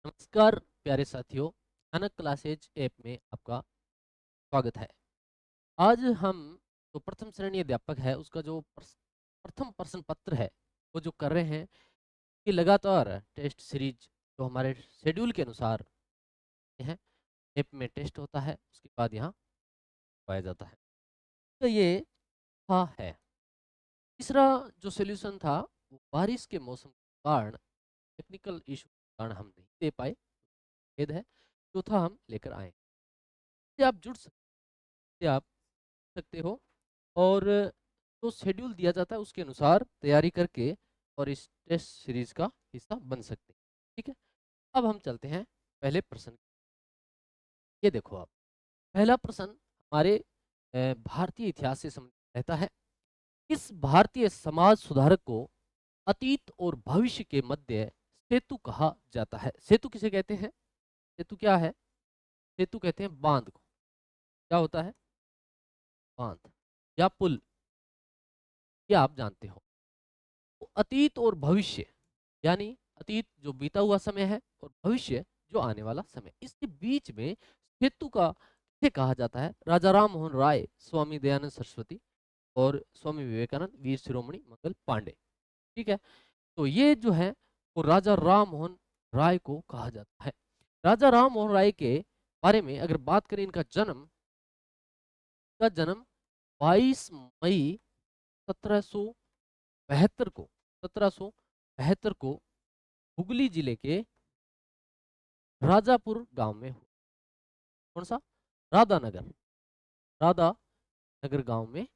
नमस्कार प्यारे साथियों। अनक क्लासेज ऐप में आपका स्वागत है। आज हम जो प्रथम श्रेणी अध्यापक है उसका जो प्रथम प्रश्न पत्र है वो जो कर रहे हैं कि लगातार टेस्ट सीरीज जो हमारे शेड्यूल के अनुसार है ऐप में टेस्ट होता है उसके बाद यहाँ पाया जाता है। तो ये था है तीसरा जो सोल्यूशन था वो बारिश के मौसम के कारण टेक्निकल इशू के कारण हम नहीं दे पाए, खेद है। चौथा हम लेकर आए, इससे आप जुड़ सकते हो और जो शेड्यूल दिया जाता है उसके अनुसार तैयारी करके और इस टेस्ट सीरीज का हिस्सा बन सकते हैं। ठीक है, अब हम चलते हैं पहले प्रश्न। ये देखो आप, पहला प्रश्न हमारे भारतीय इतिहास से संबंधित रहता है। इस भारतीय समाज सुधारक को अतीत और भविष्य के मध्य सेतु कहा जाता है। सेतु किसे कहते हैं? सेतु क्या है? सेतु कहते हैं बांध को। क्या होता है? बांध या पुल, ये आप जानते हो। तो अतीत और भविष्य यानी अतीत जो बीता हुआ समय है और भविष्य जो आने वाला समय, इसके बीच में सेतु का किसे कहा जाता है? राजा राम मोहन राय, स्वामी दयानंद सरस्वती और स्वामी विवेकानंद, वीर शिरोमणि मंगल पांडे। ठीक है, तो ये जो है वो राजा राम मोहन राय को कहा जाता है। राजा राम मोहन राय के बारे में अगर बात करें, इनका जन्म 22 मई 1772 को 1772 को हुगली जिले के राजापुर गांव में हुआ। कौन सा? राधानगर। राधा नगर गांव में,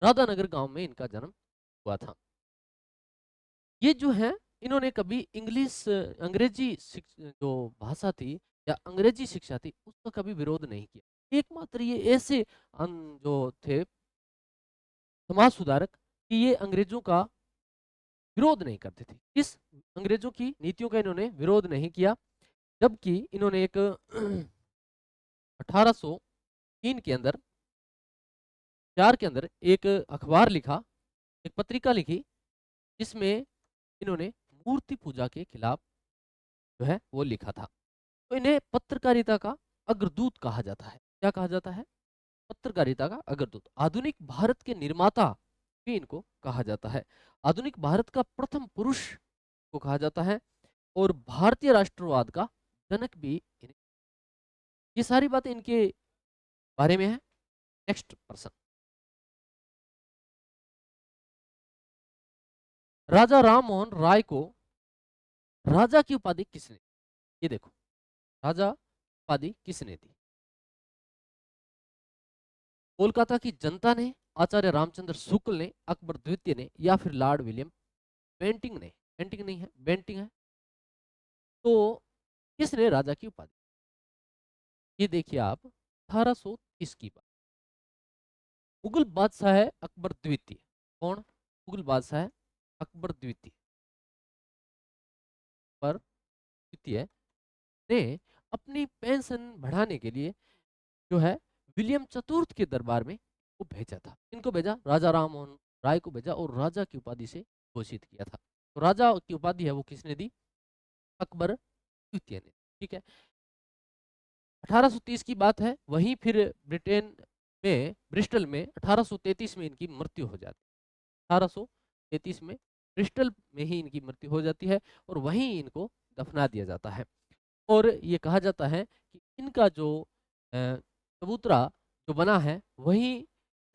राधानगर गांव में इनका जन्म हुआ था। ये जो है, इन्होंने कभी अंग्रेजी जो भाषा थी या अंग्रेजी शिक्षा थी उसका कभी विरोध नहीं किया। एकमात्र ये ऐसे जो थे समाज सुधारक कि ये अंग्रेजों का विरोध नहीं करते थे। किस अंग्रेजों की नीतियों का इन्होंने विरोध नहीं किया, जबकि इन्होंने एक 1803 के अंदर 4 के अंदर एक अखबार लिखा, एक पत्रिका लिखी, जिसमें इन्होंने मूर्ति पूजा के खिलाफ जो है वो लिखा था। तो इन्हें पत्रकारिता का अग्रदूत कहा जाता है। क्या कहा जाता है? पत्रकारिता का अग्रदूत। आधुनिक भारत के निर्माता भी इनको कहा जाता है। आधुनिक भारत का प्रथम पुरुष को कहा जाता है और भारतीय राष्ट्रवाद का जनक भी ये सारी बातें इनके बारे में है। नेक्स्ट पर्सन, राजा राम मोहन राय को राजा की उपाधि किसने? ये देखो, राजा उपाधि किसने दी? कोलकाता की जनता ने, आचार्य रामचंद्र शुक्ल ने, अकबर द्वितीय ने, या फिर लॉर्ड विलियम बेंटिंग ने? बेंटिंग नहीं है, बेंटिंग है। तो किसने राजा की उपाधि? ये देखिए आप, 1830 की बात। मुगल बादशाह है अकबर द्वितीय। कौन? मुगल बादशाह है अकबर द्वितीय। पर द्वितीय ने अपनी पेंशन बढ़ाने के लिए जो है विलियम चतुर्थ के दरबार में वो भेजा था। इनको भेजा, राजा राम मोहन राय को भेजा और राजा की उपाधि से घोषित किया था। तो राजा की उपाधि है वो किसने दी? अकबर द्वितीय ने। ठीक है, 1830 की बात है। वहीं फिर ब्रिटेन में, ब्रिस्टल में 1833 में इनकी मृत्यु हो जाती है। 1833 में ब्रिस्टल में ही इनकी मृत्यु हो जाती है और वहीं इनको दफना दिया जाता है। और ये कहा जाता है कि इनका जो चबूतरा जो बना है वहीं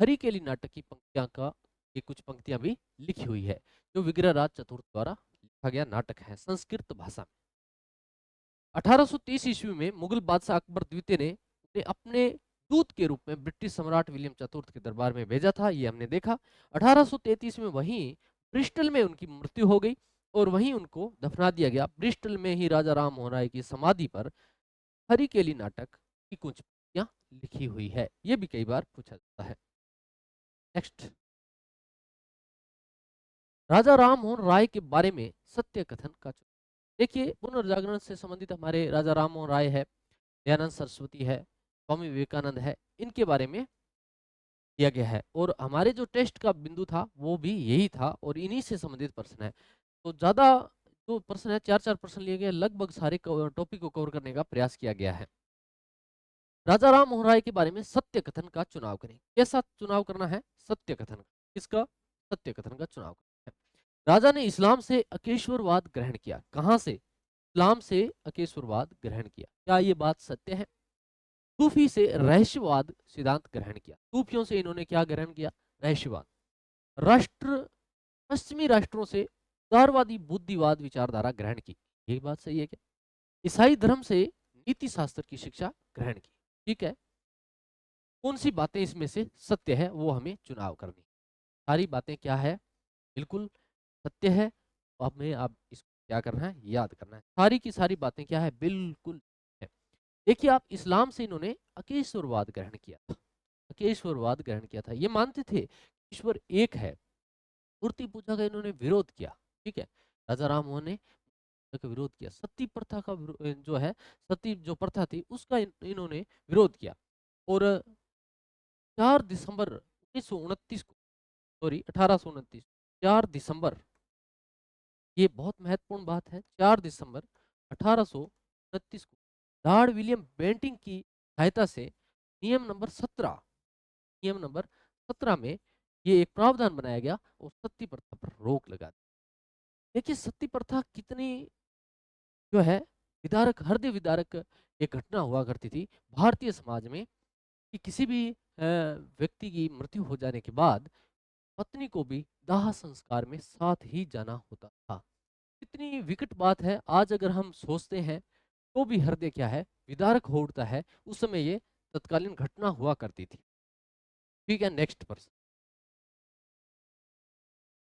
हरिकेली नाटक की पंक्तियां का, ये कुछ पंक्तियां भी लिखी हुई है, जो विग्रहराज चतुर्थ द्वारा लिखा गया नाटक है संस्कृत भाषा में। 1830 ईस्वी में मुगल बादशाह अकबर द्वितीय ने उन्हें अपने दूत के रूप में ब्रिटिश सम्राट विलियम चतुर्थ के दरबार में भेजा था, ये हमने देखा। 1833 में वहीं ब्रिस्टल में उनकी मृत्यु हो गई और वहीं उनको दफना दिया गया। ब्रिस्टल में ही राजा राम मोहन राय की समाधि पर हरिकेली नाटक की कुछ पंक्तियां लिखी हुई है। ये भी कई बार पूछा जाता है। नेक्स्ट, राजा राम मोहन राय के बारे में सत्य कथन का चुनाव। देखिए, पुनर्जागरण से संबंधित हमारे राजा राम मोहन राय है, दयानंद सरस्वती है, स्वामी विवेकानंद है, इनके बारे में दिया गया है। और हमारे जो टेस्ट का बिंदु था वो भी यही था और इन्हीं से संबंधित प्रश्न है। तो ज्यादा तो प्रश्न है, 4-4 प्रश्न लिए गए, लगभग सारे टॉपिक को कवर करने का प्रयास किया गया है। राजा राम मोहन राय के बारे में सत्य कथन का चुनाव करें। कैसा चुनाव करना है? सत्य कथन। किसका? सत्य कथन का चुनाव करना है। राजा ने इस्लाम से अकेश्वरवाद ग्रहण किया। कहां से? इस्लाम से अकेश्वरवाद ग्रहण किया। क्या ये बात सत्य है? सूफी से रहस्यवाद सिद्धांत ग्रहण किया। सूफियों से इन्होंने क्या ग्रहण किया? रहस्यवाद। राष्ट्र पश्चिमी राष्ट्रों से उदारवादी बुद्धिवाद विचारधारा ग्रहण की। यही बात सही है क्या? ईसाई धर्म से नीति शास्त्र की शिक्षा ग्रहण की। ठीक है, कौन सी बातें इसमें से सत्य है वो हमें चुनाव करनी। सारी बातें क्या है? बिल्कुल सत्य है। तो हमें अब इसको क्या करना है? याद करना है। सारी की सारी बातें क्या है? बिल्कुल है। देखिए, आप इस्लाम से इन्होंने अकेश्वरवाद ग्रहण किया था। अकेश्वरवाद ग्रहण किया था। ये मानते थे ईश्वर एक है। मूर्ति पूजा का इन्होंने विरोध किया। ठीक है, राजा राम मोहन ने का विरोध किया। सती प्रथा का जो है, सती जो प्रथा थी उसका इन्होंने विरोध किया। और 4 दिसंबर 1929 को, सॉरी 1829, 4 दिसंबर, ये बहुत महत्वपूर्ण बात है, 4 दिसंबर 1829 को लॉर्ड विलियम बेंटिंग की सहायता से नियम नंबर 17, नियम नंबर 17 में ये एक प्रावधान बनाया गया और सती प्रथा पर रोक लगा दी। देखिए, सती प्रथा कितनी जो है विदारक, हृदय विदारक एक घटना हुआ करती थी भारतीय समाज में, कि किसी भी व्यक्ति की मृत्यु हो जाने के बाद पत्नी को भी दाह संस्कार में साथ ही जाना होता था। कितनी विकट बात है। आज अगर हम सोचते हैं तो भी हृदय क्या है? विदारक हो उठता है। उस समय ये तत्कालीन घटना हुआ करती थी। ठीक है, नेक्स्ट प्रश्न।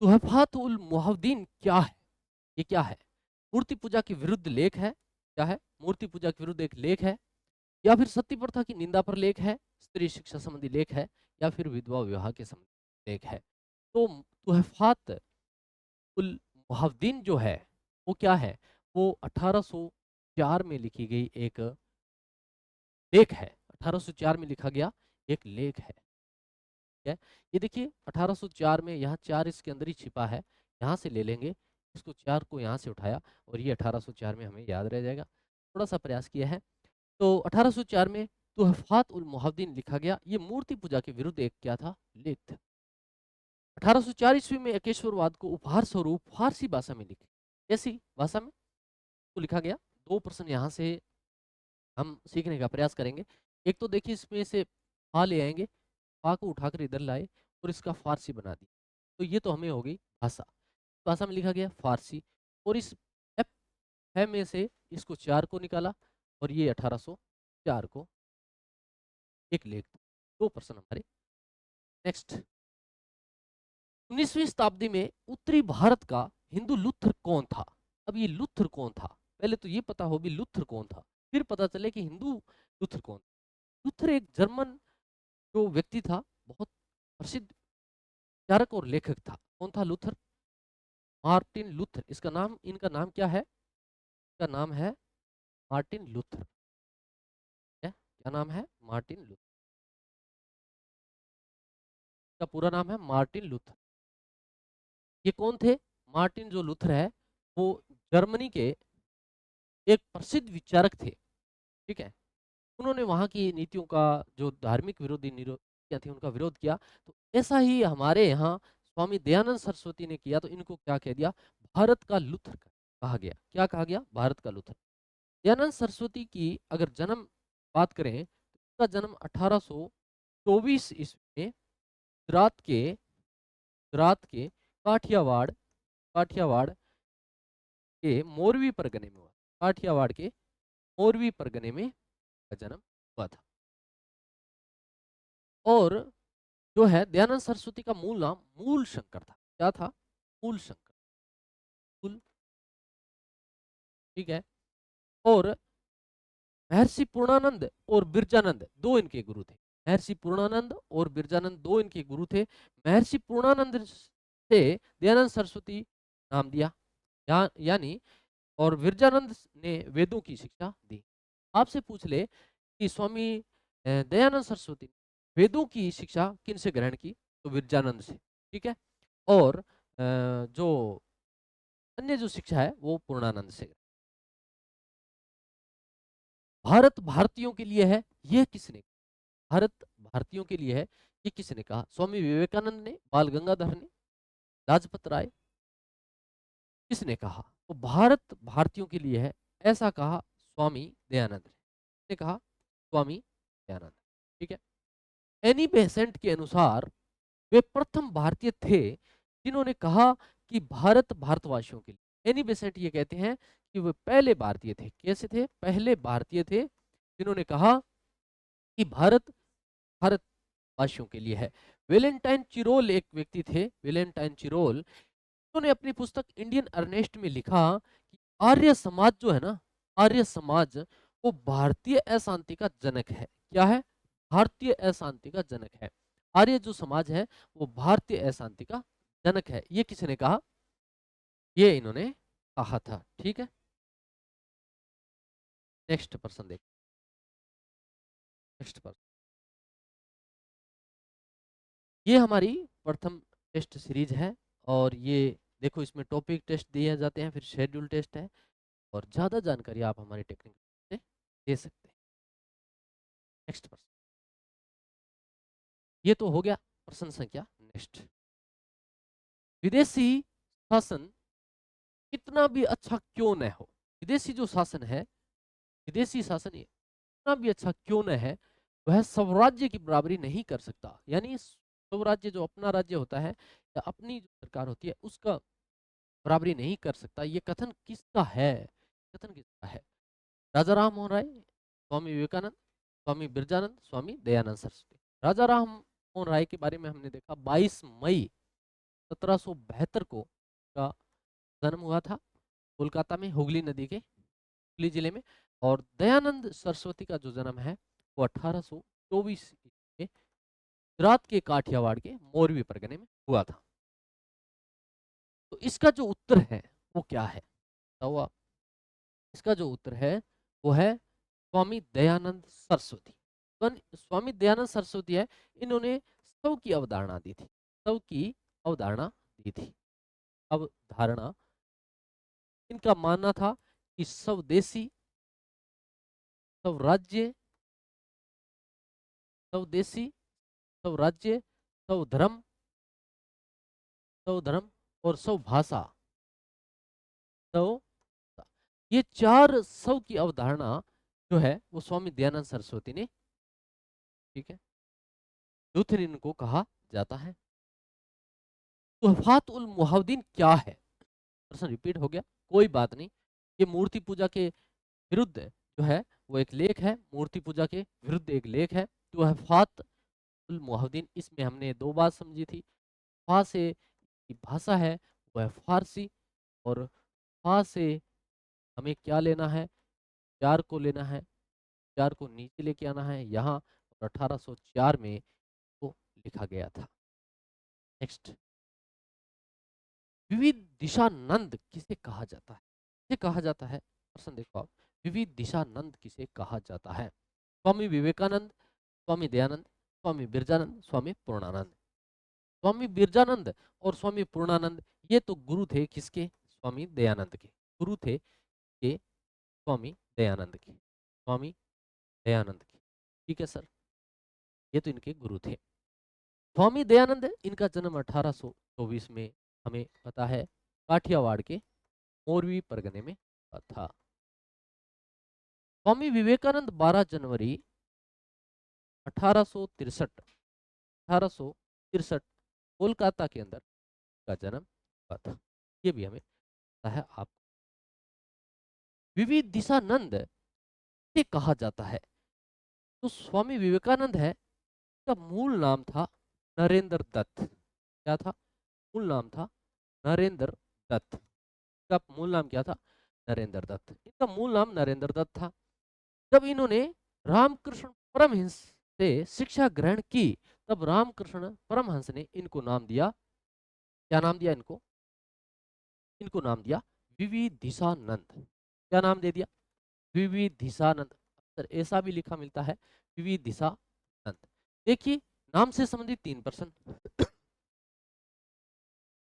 तुहफात उल मुहद्दीन क्या है? ये क्या है? मूर्ति पूजा के विरुद्ध लेख है। क्या है? मूर्ति पूजा के विरुद्ध एक लेख है, या फिर सती प्रथा की निंदा पर लेख है, स्त्री शिक्षा संबंधी लेख है, या फिर विधवा विवाह के संबंधी लेख है। तो तुहफात उल मुहद्दीन जो है वो क्या है? वो 1804 में लिखी गई एक लेख है। 1804 में लिखा गया एक लेख है। ठीक है, ये देखिए 1804 में, यहाँ 4 इसके अंदर ही छिपा है, यहाँ से ले लेंगे इसको, 4 को यहाँ से उठाया और ये 1804 में हमें याद रह जाएगा। थोड़ा सा प्रयास किया है। तो 1804 में तुहफात उल मुहद्दीन लिखा गया। ये मूर्ति पूजा के विरुद्ध एक क्या था? लेख था। 1804 ईस्वी में एकेश्वरवाद को उपहार स्वरूप फारसी भाषा में लिखे, ऐसी भाषा में तो लिखा गया। 2 प्रश्न यहाँ से हम सीखने का प्रयास करेंगे। एक तो देखिए, इसमें से फा ले आएंगे, फा को उठाकर इधर लाए और इसका फारसी बना दी। तो ये तो हमें हो गई भाषा। भाषा में लिखा गया फारसी, और इस एफ है में से इसको 4 को निकाला और ये 1804 को एक लेख था। 2 प्रश्न हमारे। नेक्स्ट, 19वीं शताब्दी में उत्तरी भारत का हिंदू लुथर कौन था? अब ये लुथर कौन था? पहले तो ये पता हो भी लुथर कौन था, फिर पता चले कि हिंदू लुथर कौन। लुथर एक जर्मन जो व्यक्ति था, बहुत प्रसिद्ध विचारक और लेखक था। कौन था लुथर? Martin Luther. इसका नाम, इनका नाम क्या है? इसका नाम है मार्टिन लूथर। क्या नाम है? Martin Luther. इसका पूरा नाम है मार्टिन लूथर। ये कौन थे? मार्टिन जो लूथर है वो जर्मनी के एक प्रसिद्ध विचारक थे। ठीक है, उन्होंने वहाँ की नीतियों का, जो धार्मिक विरोधी नीतियाँ थी उनका विरोध किया। तो ऐसा ही हमारे यहाँ स्वामी दयानंद सरस्वती ने किया, तो इनको क्या कह दिया? भारत का लूथर कहा गया। क्या कहा गया? भारत का लूथर। दयानंद सरस्वती की अगर जन्म बात करें तो उसका जन्म 1824 ईस्वी में गुजरात के काठियावाड़ काठियावाड़ के मोरवी परगने में हुआ। काठियावाड़ के मोरवी परगने में का जन्म हुआ था। और जो है दयानंद सरस्वती का मूल नाम मूल शंकर था। क्या था? मूल शंकर। मूल। ठीक है, और महर्षि पूर्णानंद और बिरजानंद दो इनके गुरु थे। महर्षि पूर्णानंद और बिरजानंद दो इनके गुरु थे। महर्षि पूर्णानंद से दयानंद सरस्वती नाम दिया, यानी, और विरजानंद ने वेदों की शिक्षा दी। आपसे पूछ ले कि स्वामी दयानंद सरस्वती वेदों की शिक्षा किन से ग्रहण की? तो विरजानंद से। ठीक है, और जो अन्य जो शिक्षा है वो पूर्णानंद से। भारत भारतीयों के लिए है, ये किसने? भारत भारतीयों के लिए है, ये किसने कहा? स्वामी विवेकानंद ने, बाल गंगाधर ने, लाजपत राय, किसने कहा? तो भारत भारतीयों के लिए है, ऐसा कहा स्वामी दयानंद ने कहा, स्वामी दयानंद। ठीक है। एनी बेसेंट के अनुसार वे प्रथम भारतीय थे जिन्होंने कहा कि भारत भारतवासियों के लिए। एनी बेसेंट ये कहते हैं कि वे पहले भारतीय थे। कैसे थे? पहले भारतीय थे जिन्होंने कहा कि भारत भारतवासियों के लिए है। वेलेंटाइन चिरोल एक व्यक्ति थे, वेलेंटाइन चिरोल। उन्होंने अपनी पुस्तक इंडियन अर्नेस्ट में लिखा कि आर्य समाज जो है ना, आर्य समाज वो भारतीय अशांति का जनक है। क्या है? भारतीय अशांति का जनक है। आर्य जो समाज है वो भारतीय अशांति का जनक है। ये किसने कहा? ये इन्होंने कहा था। ठीक है। नेक्स्ट पर्सन देख, नेक्स्ट पर्सन। ये हमारी प्रथम टेस्ट सीरीज है, और ये देखो इसमें टॉपिक टेस्ट दिए जाते हैं, फिर शेड्यूल टेस्ट है, और ज़्यादा जानकारी आप हमारे टेक्निक से दे सकते हैं। Next person. ये तो हो गया प्रश्न संख्या। नेक्स्ट, विदेशी शासन कितना भी अच्छा क्यों न हो, विदेशी जो शासन है, विदेशी शासन कितना भी अच्छा क्यों न है, वह स्वराज्य की बराबरी नहीं कर सकता। यानी स्वराज्य जो अपना राज्य होता है या अपनी जो सरकार होती है उसका बराबरी नहीं कर सकता। ये कथन किसका है? कथन किसका है? राजा राम मोहन राय, स्वामी विवेकानंद, स्वामी बिरजानंद, स्वामी दयानंद सरस्वती। राजा राम मोहन राय के बारे में हमने देखा 22 मई 1772 को का जन्म हुआ था कोलकाता में, हुगली नदी के हुगली जिले में। और दयानंद सरस्वती का जो जन्म है वो 1824 में गुजरात के काठियावाड़ के मोरवी परगने में हुआ था। तो इसका जो उत्तर है वो क्या है? तो इसका जो उत्तर है वो है स्वामी दयानंद सरस्वती। स्वामी दयानंद सरस्वती है, इन्होंने स्व की अवधारणा दी थी, स्व की अवधारणा दी थी। अवधारणा, इनका मानना था कि स्वदेशी, स्वराज्य, स्वदेशी, स्वराज्य, स्वधर्म, स्वधर्म और स्वभाषा, स्व, ये चार स्व की अवधारणा जो है वो स्वामी दयानंद सरस्वती ने, ठीक है, ल्यूथरन को कहा जाता है। तुहफात उल मुहावदीन क्या है? प्रश्न रिपीट हो गया, कोई बात नहीं। ये मूर्ति पूजा के विरुद्ध जो है वो एक लेख है, मूर्ति पूजा के विरुद्ध एक लेख है। तुहफात उल मुहावदीन, इसमें हमने दो बात समझी थी। फा से की भाषा है वह फारसी, और फा से हमें क्या लेना है? प्यार को लेना है, प्यार को नीचे लेके आना है यहाँ, और 1804 में वो लिखा गया था। नेक्स्ट, विविध दिशानंद किसे कहा जाता है? किसे कहा जाता है? प्रश्न देखो आप, विविध दिशानंद किसे कहा जाता है? स्वामी विवेकानंद, स्वामी दयानंद, स्वामी बिरजानंद, स्वामी पूर्णानंद। स्वामी बिरजानंद और स्वामी पूर्णानंद ये तो गुरु थे किसके? स्वामी दयानंद के। गुरु थे के स्वामी दयानंद के, स्वामी दयानंद के। ठीक है सर, ये तो इनके गुरु थे। स्वामी दयानंद, इनका जन्म 1824 में हमें पता है काठियावाड़ के मोरवी परगने में हुआ था। स्वामी विवेकानंद 12 जनवरी 1863 कोलकाता के अंदर का जन्म हुआ था। ये भी हमें पता है। आप विविध दिशानंद से कहा जाता है, तो स्वामी विवेकानंद है, इसका मूल नाम था नरेंद्र दत्त। क्या था? मूल नाम था नरेंद्र दत्त। इसका मूल नाम क्या था? नरेंद्र दत्त। इनका मूल नाम नरेंद्र दत्त था। जब इन्होंने रामकृष्ण परमहंस से शिक्षा ग्रहण की, तब रामकृष्ण परमहंस ने इनको नाम दिया, क्या नाम दिया इनको? इनको नाम दिया विविधिशानंद। क्या नाम दे दिया? विविधिशानंद। सर ऐसा भी लिखा मिलता है विविधिशानंद। देखिए नाम से संबंधित 3%।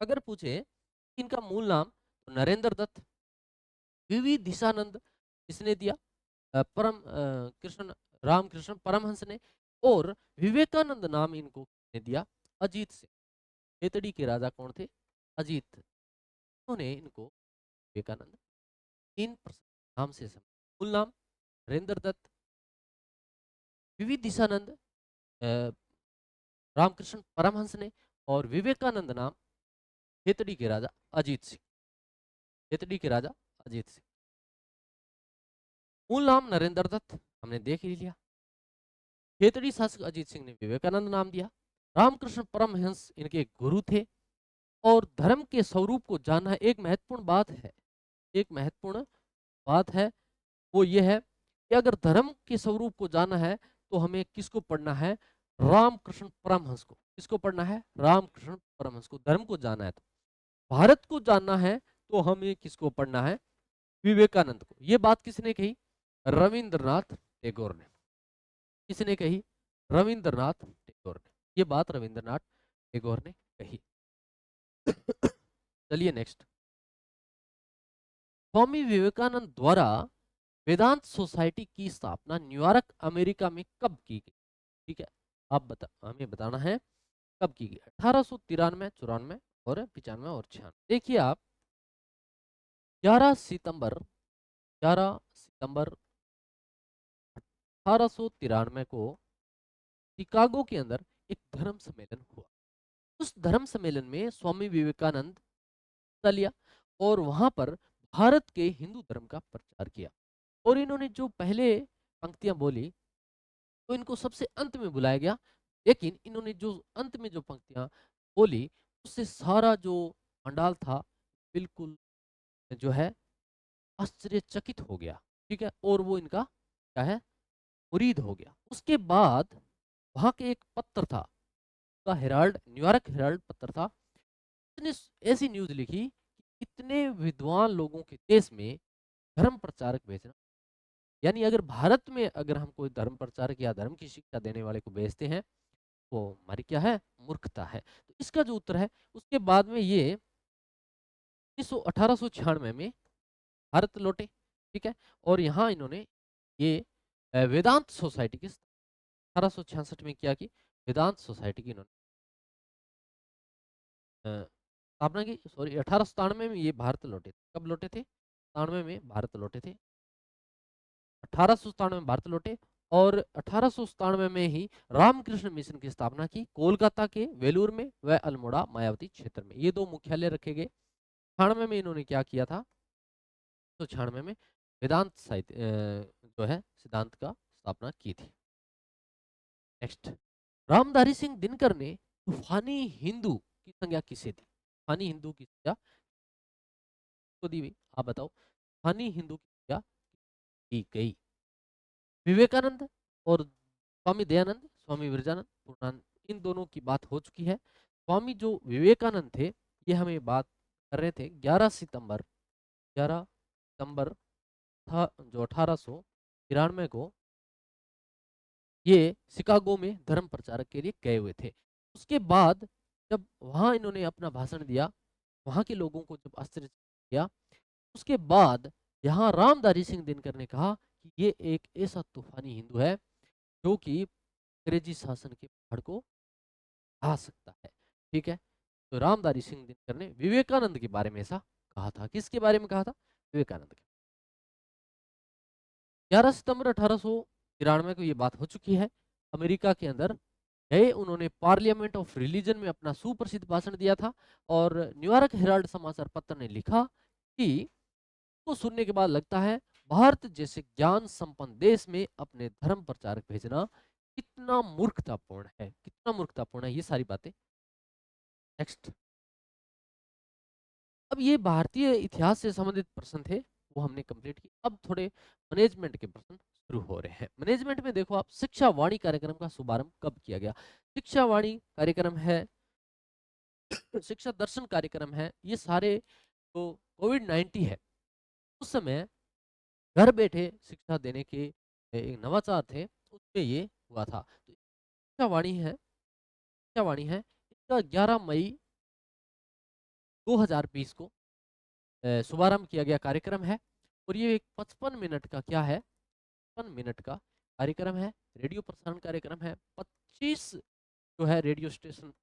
अगर पूछे इनका मूल नाम, तो नरेंद्र दत्त, वीवी दिशानंद इसने दिया, कृष्ण रामकृष्ण परमहंस ने, और विवेकानंद नाम इनको ने दिया अजीत सिंह। खेतड़ी के राजा कौन थे? अजीत। उन्होंने इनको विवेकानंद 3% नाम से समझ। मूल नाम नरेंद्र दत्त, विवी दिशानंद, रामकृष्ण परमहंस ने, और विवेकानंद नाम खेतड़ी के राजा अजीत सिंह। खेतड़ी के राजा अजीत सिंह। मूल नाम नरेंद्र दत्त हमने देख ही लिया। खेतड़ी शासक अजीत सिंह ने विवेकानंद नाम दिया। रामकृष्ण परमहंस इनके गुरु थे। और धर्म के स्वरूप को जानना एक महत्वपूर्ण बात है। एक महत्वपूर्ण बात है वो ये है कि अगर धर्म के स्वरूप को जानना है तो हमें किसको पढ़ना है? रामकृष्ण परमहंस को। किसको पढ़ना है? रामकृष्ण परमहंस को। धर्म को जानना है तो, भारत को जानना है तो हमें किसको पढ़ना है? विवेकानंद को। ये बात किसने कही? रविंद्रनाथ टैगोर ने। किसने कही? रविंद्रनाथ टैगोर ने। ये बात रविंद्रनाथ टैगोर ने कही। चलिए नेक्स्ट। स्वामी विवेकानंद द्वारा वेदांत सोसाइटी की स्थापना न्यूयॉर्क अमेरिका में कब की गई? ठीक है, आप हमें बताना है कब की गई। 1893, 94 और 95 और 96। देखिए आप 11 सितंबर 1893 को शिकागो के अंदर एक धर्म सम्मेलन हुआ। उस धर्म सम्मेलन में स्वामी विवेकानंद हिस्सा लिया और वहां पर भारत के हिंदू धर्म का प्रचार किया। और इन्होंने जो पहले पंक्तियां बोली तो इनको सबसे अंत में बुलाया गया, लेकिन इन्होंने जो अंत में जो पंक्तियां बोली उससे सारा जो पंडाल था बिल्कुल जो है आश्चर्यचकित हो गया। ठीक है, और वो इनका क्या है? मुरीद हो गया। उसके बाद वहां के एक पत्र था का हेराल्ड, न्यूयॉर्क हेराल्ड पत्र था। उसने ऐसी न्यूज लिखी कि इतने विद्वान लोगों के देश में धर्म प्रचारक भेजना, यानी अगर भारत में अगर हम कोई धर्म प्रचारक या धर्म की शिक्षा देने वाले को भेजते हैं वो हमारी क्या है? मूर्खता है। तो इसका जो उत्तर है, उसके बाद में ये 1896 में भारत लौटे। ठीक है, और यहाँ इन्होंने ये वेदांत सोसाइटी की 1866 में क्या की? वेदांत सोसाइटी की इन्होंने स्थापना की। सॉरी, 1897 में ये भारत लौटे थे। कब लौटे थे? 97 में भारत लौटे थे। 1897 में भारत लौटे और 1897 में ही रामकृष्ण मिशन की स्थापना की, कोलकाता के वेलूर में व अल्मोड़ा मायावती क्षेत्र में। ये दो मुख्यालय रखे गए। 96 में इन्होंने क्या किया था? तो 96 में वेदांत साहित्य जो है सिद्धांत का स्थापना की थी। नेक्स्ट, रामधारी सिंह दिनकर ने तूफानी हिंदू की संज्ञा किसे दी? तूफानी हिंदू की संज्ञा को दी हुई, आप बताओ। तूफानी हिंदू की संज्ञा दी गई। विवेकानंद और स्वामी दयानंद, स्वामी विरजानंद, पूर्णानंद, इन दोनों की बात हो चुकी है। स्वामी जो विवेकानंद थे ये हमें बात कर रहे थे 11 सितंबर था जो 1893 को ये शिकागो में धर्म प्रचारक के लिए गए हुए थे। उसके बाद जब वहां इन्होंने अपना भाषण दिया, वहां के लोगों को जब आश्चर्य किया, उसके बाद यहाँ रामधारी सिंह दिनकर ने कहा कि ये एक ऐसा तूफानी हिंदू है जो कि अंग्रेजी शासन के पहाड़ को ढा सकता है। ठीक है, तो रामधारी सिंह दिनकर ने विवेकानंद के बारे में ऐसा कहा था। किसके बारे में कहा था? विवेकानंद के। 11 सितंबर 1893 को ये बात हो चुकी है। अमेरिका के अंदर गए, उन्होंने पार्लियामेंट ऑफ रिलीजन में अपना सुप्रसिद्ध भाषण दिया था। और न्यूयॉर्क हेराल्ड समाचार पत्र ने लिखा कि को सुनने के बाद लगता है भारत जैसे ज्ञान संपन्न देश में अपने धर्म प्रचारक भेजना कितना मूर्खतापूर्ण है, कितना मूर्खतापूर्ण है। ये सारी बातें। नेक्स्ट, अब ये भारतीय इतिहास से संबंधित प्रश्न थे, वो हमने कंप्लीट किए। अब थोड़े मैनेजमेंट के प्रश्न शुरू हो रहे हैं। मैनेजमेंट में देखो आप, शिक्षा वाणी कार्यक्रम का शुभारंभ कब किया गया? शिक्षा वाणी कार्यक्रम है, शिक्षा दर्शन कार्यक्रम है, ये सारे जो कोविड-19 है उस समय घर बैठे शिक्षा देने के एक नवाचार थे, उसमें ये हुआ था। तो शिक्षा वाणी है, शिक्षा वाणी है, इसका 11 मई 2020 को शुभारंभ किया गया कार्यक्रम है और ये एक 55 मिनट का क्या है, 55 मिनट का कार्यक्रम है, रेडियो प्रसारण कार्यक्रम है। 25 जो है रेडियो स्टेशन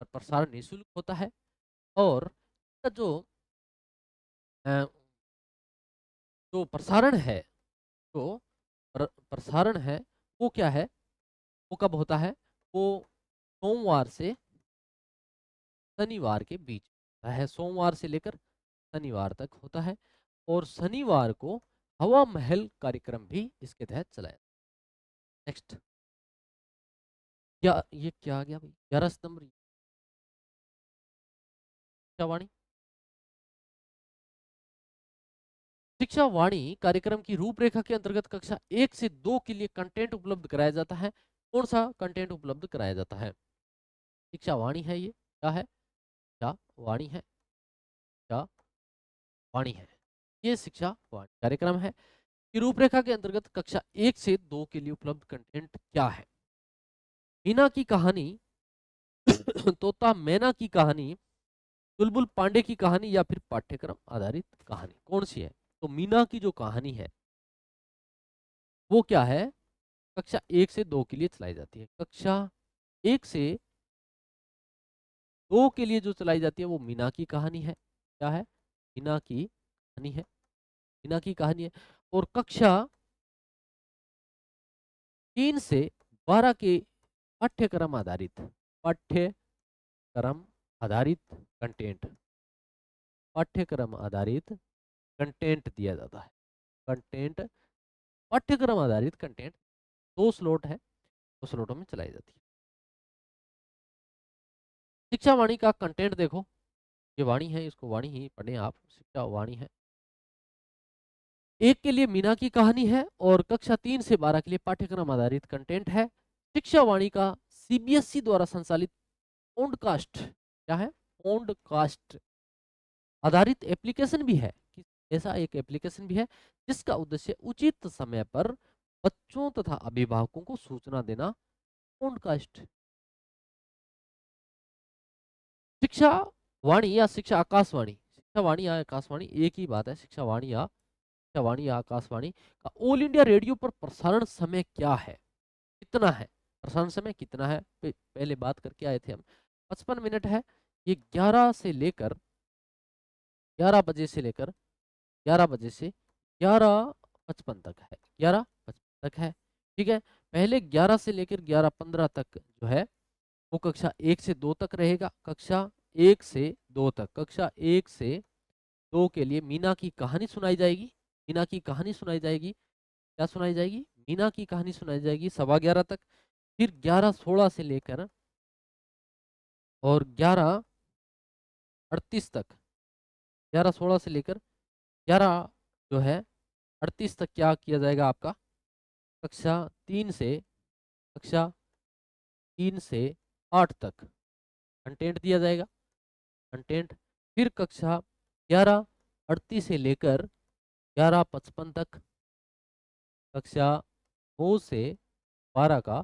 पर प्रसारण निःशुल्क होता है और इसका अ, जो प्रसारण है, जो प्रसारण है वो क्या है, वो कब होता है, वो सोमवार से शनिवार के बीच होता है, सोमवार से लेकर शनिवार तक होता है और शनिवार को हवा महल कार्यक्रम भी इसके तहत चलाया। नेक्स्ट, क्या ये क्या आ गया भाई, 11 सितंबर शिक्षा वाणी। शिक्षा वाणी कार्यक्रम की रूपरेखा के अंतर्गत कक्षा 1 से 2 के लिए कंटेंट उपलब्ध कराया जाता है। कौन सा कंटेंट उपलब्ध कराया जाता है? शिक्षा वाणी है, ये क्या है, शिक्षा वाणी है, शिक्षा वाणी है, ये शिक्षा वाणी कार्यक्रम है। की रूपरेखा के अंतर्गत कक्षा 1 से 2 के लिए उपलब्ध कंटेंट क्या है? मीना की कहानी, तोता मैना की कहानी, बुलबुल पांडे की कहानी या फिर पाठ्यक्रम आधारित कहानी, कौन सी है? तो मीना की जो कहानी है वो क्या है, कक्षा 1 से 2 के लिए चलाई जाती है। कक्षा 1 से 2 के लिए जो चलाई जाती है वो मीना की कहानी है। क्या है? मीना की कहानी है, मीना की कहानी है। और कक्षा 3 से 12 के पाठ्यक्रम आधारित कंटेंट, पाठ्यक्रम आधारित कंटेंट दिया जाता है। कंटेंट, पाठ्यक्रम आधारित कंटेंट, 2 स्लॉट है, 2 स्लॉटों में चलाई जाती है। शिक्षा वाणी का कंटेंट देखो, ये वाणी है, इसको वाणी ही पढ़ें आप, शिक्षा वाणी है। 1 के लिए मीना की कहानी है और कक्षा 3 से 12 के लिए पाठ्यक्रम आधारित कंटेंट है। शिक्षा वाणी का सीबीएसई द्वारा संचालित पॉडकास्ट, क्या है, पॉडकास्ट आधारित एप्लीकेशन भी है। ऐसा एक एप्लीकेशन भी है जिसका उद्देश्य उचित समय पर बच्चों तथा अभिभावकों को सूचना देना। पॉडकास्ट। शिक्षा वाणी या शिक्षा आकाशवाणी, शिक्षा वाणी या आकाशवाणी एक ही बात है। शिक्षा वाणी या आकाशवाणी का ऑल इंडिया रेडियो पर प्रसारण समय क्या है, कितना है, प्रसारण समय कितना है? पहले बात करके आए थे हम, 55 मिनट है। ये 11 बजे से लेकर 11 बजे से 11:55 तक है, 11:55 तक है। ठीक है, पहले 11 से लेकर 11:15 तक जो है वो कक्षा 1 से 2 तक रहेगा। कक्षा 1 से 2 तक, कक्षा 1 से 2 के लिए मीना की कहानी सुनाई जाएगी। मीना की कहानी सुनाई जाएगी, क्या सुनाई जाएगी? मीना की कहानी सुनाई जाएगी 11:15 तक। फिर 11:16 से लेकर और 11:38 तक, 11:16 से लेकर 11 जो है 38 तक क्या किया जाएगा आपका? कक्षा 3 से कक्षा 3 से 8 तक कंटेंट दिया जाएगा, कंटेंट। फिर कक्षा 11:38 से लेकर 11:55 तक कक्षा 2 से 12 का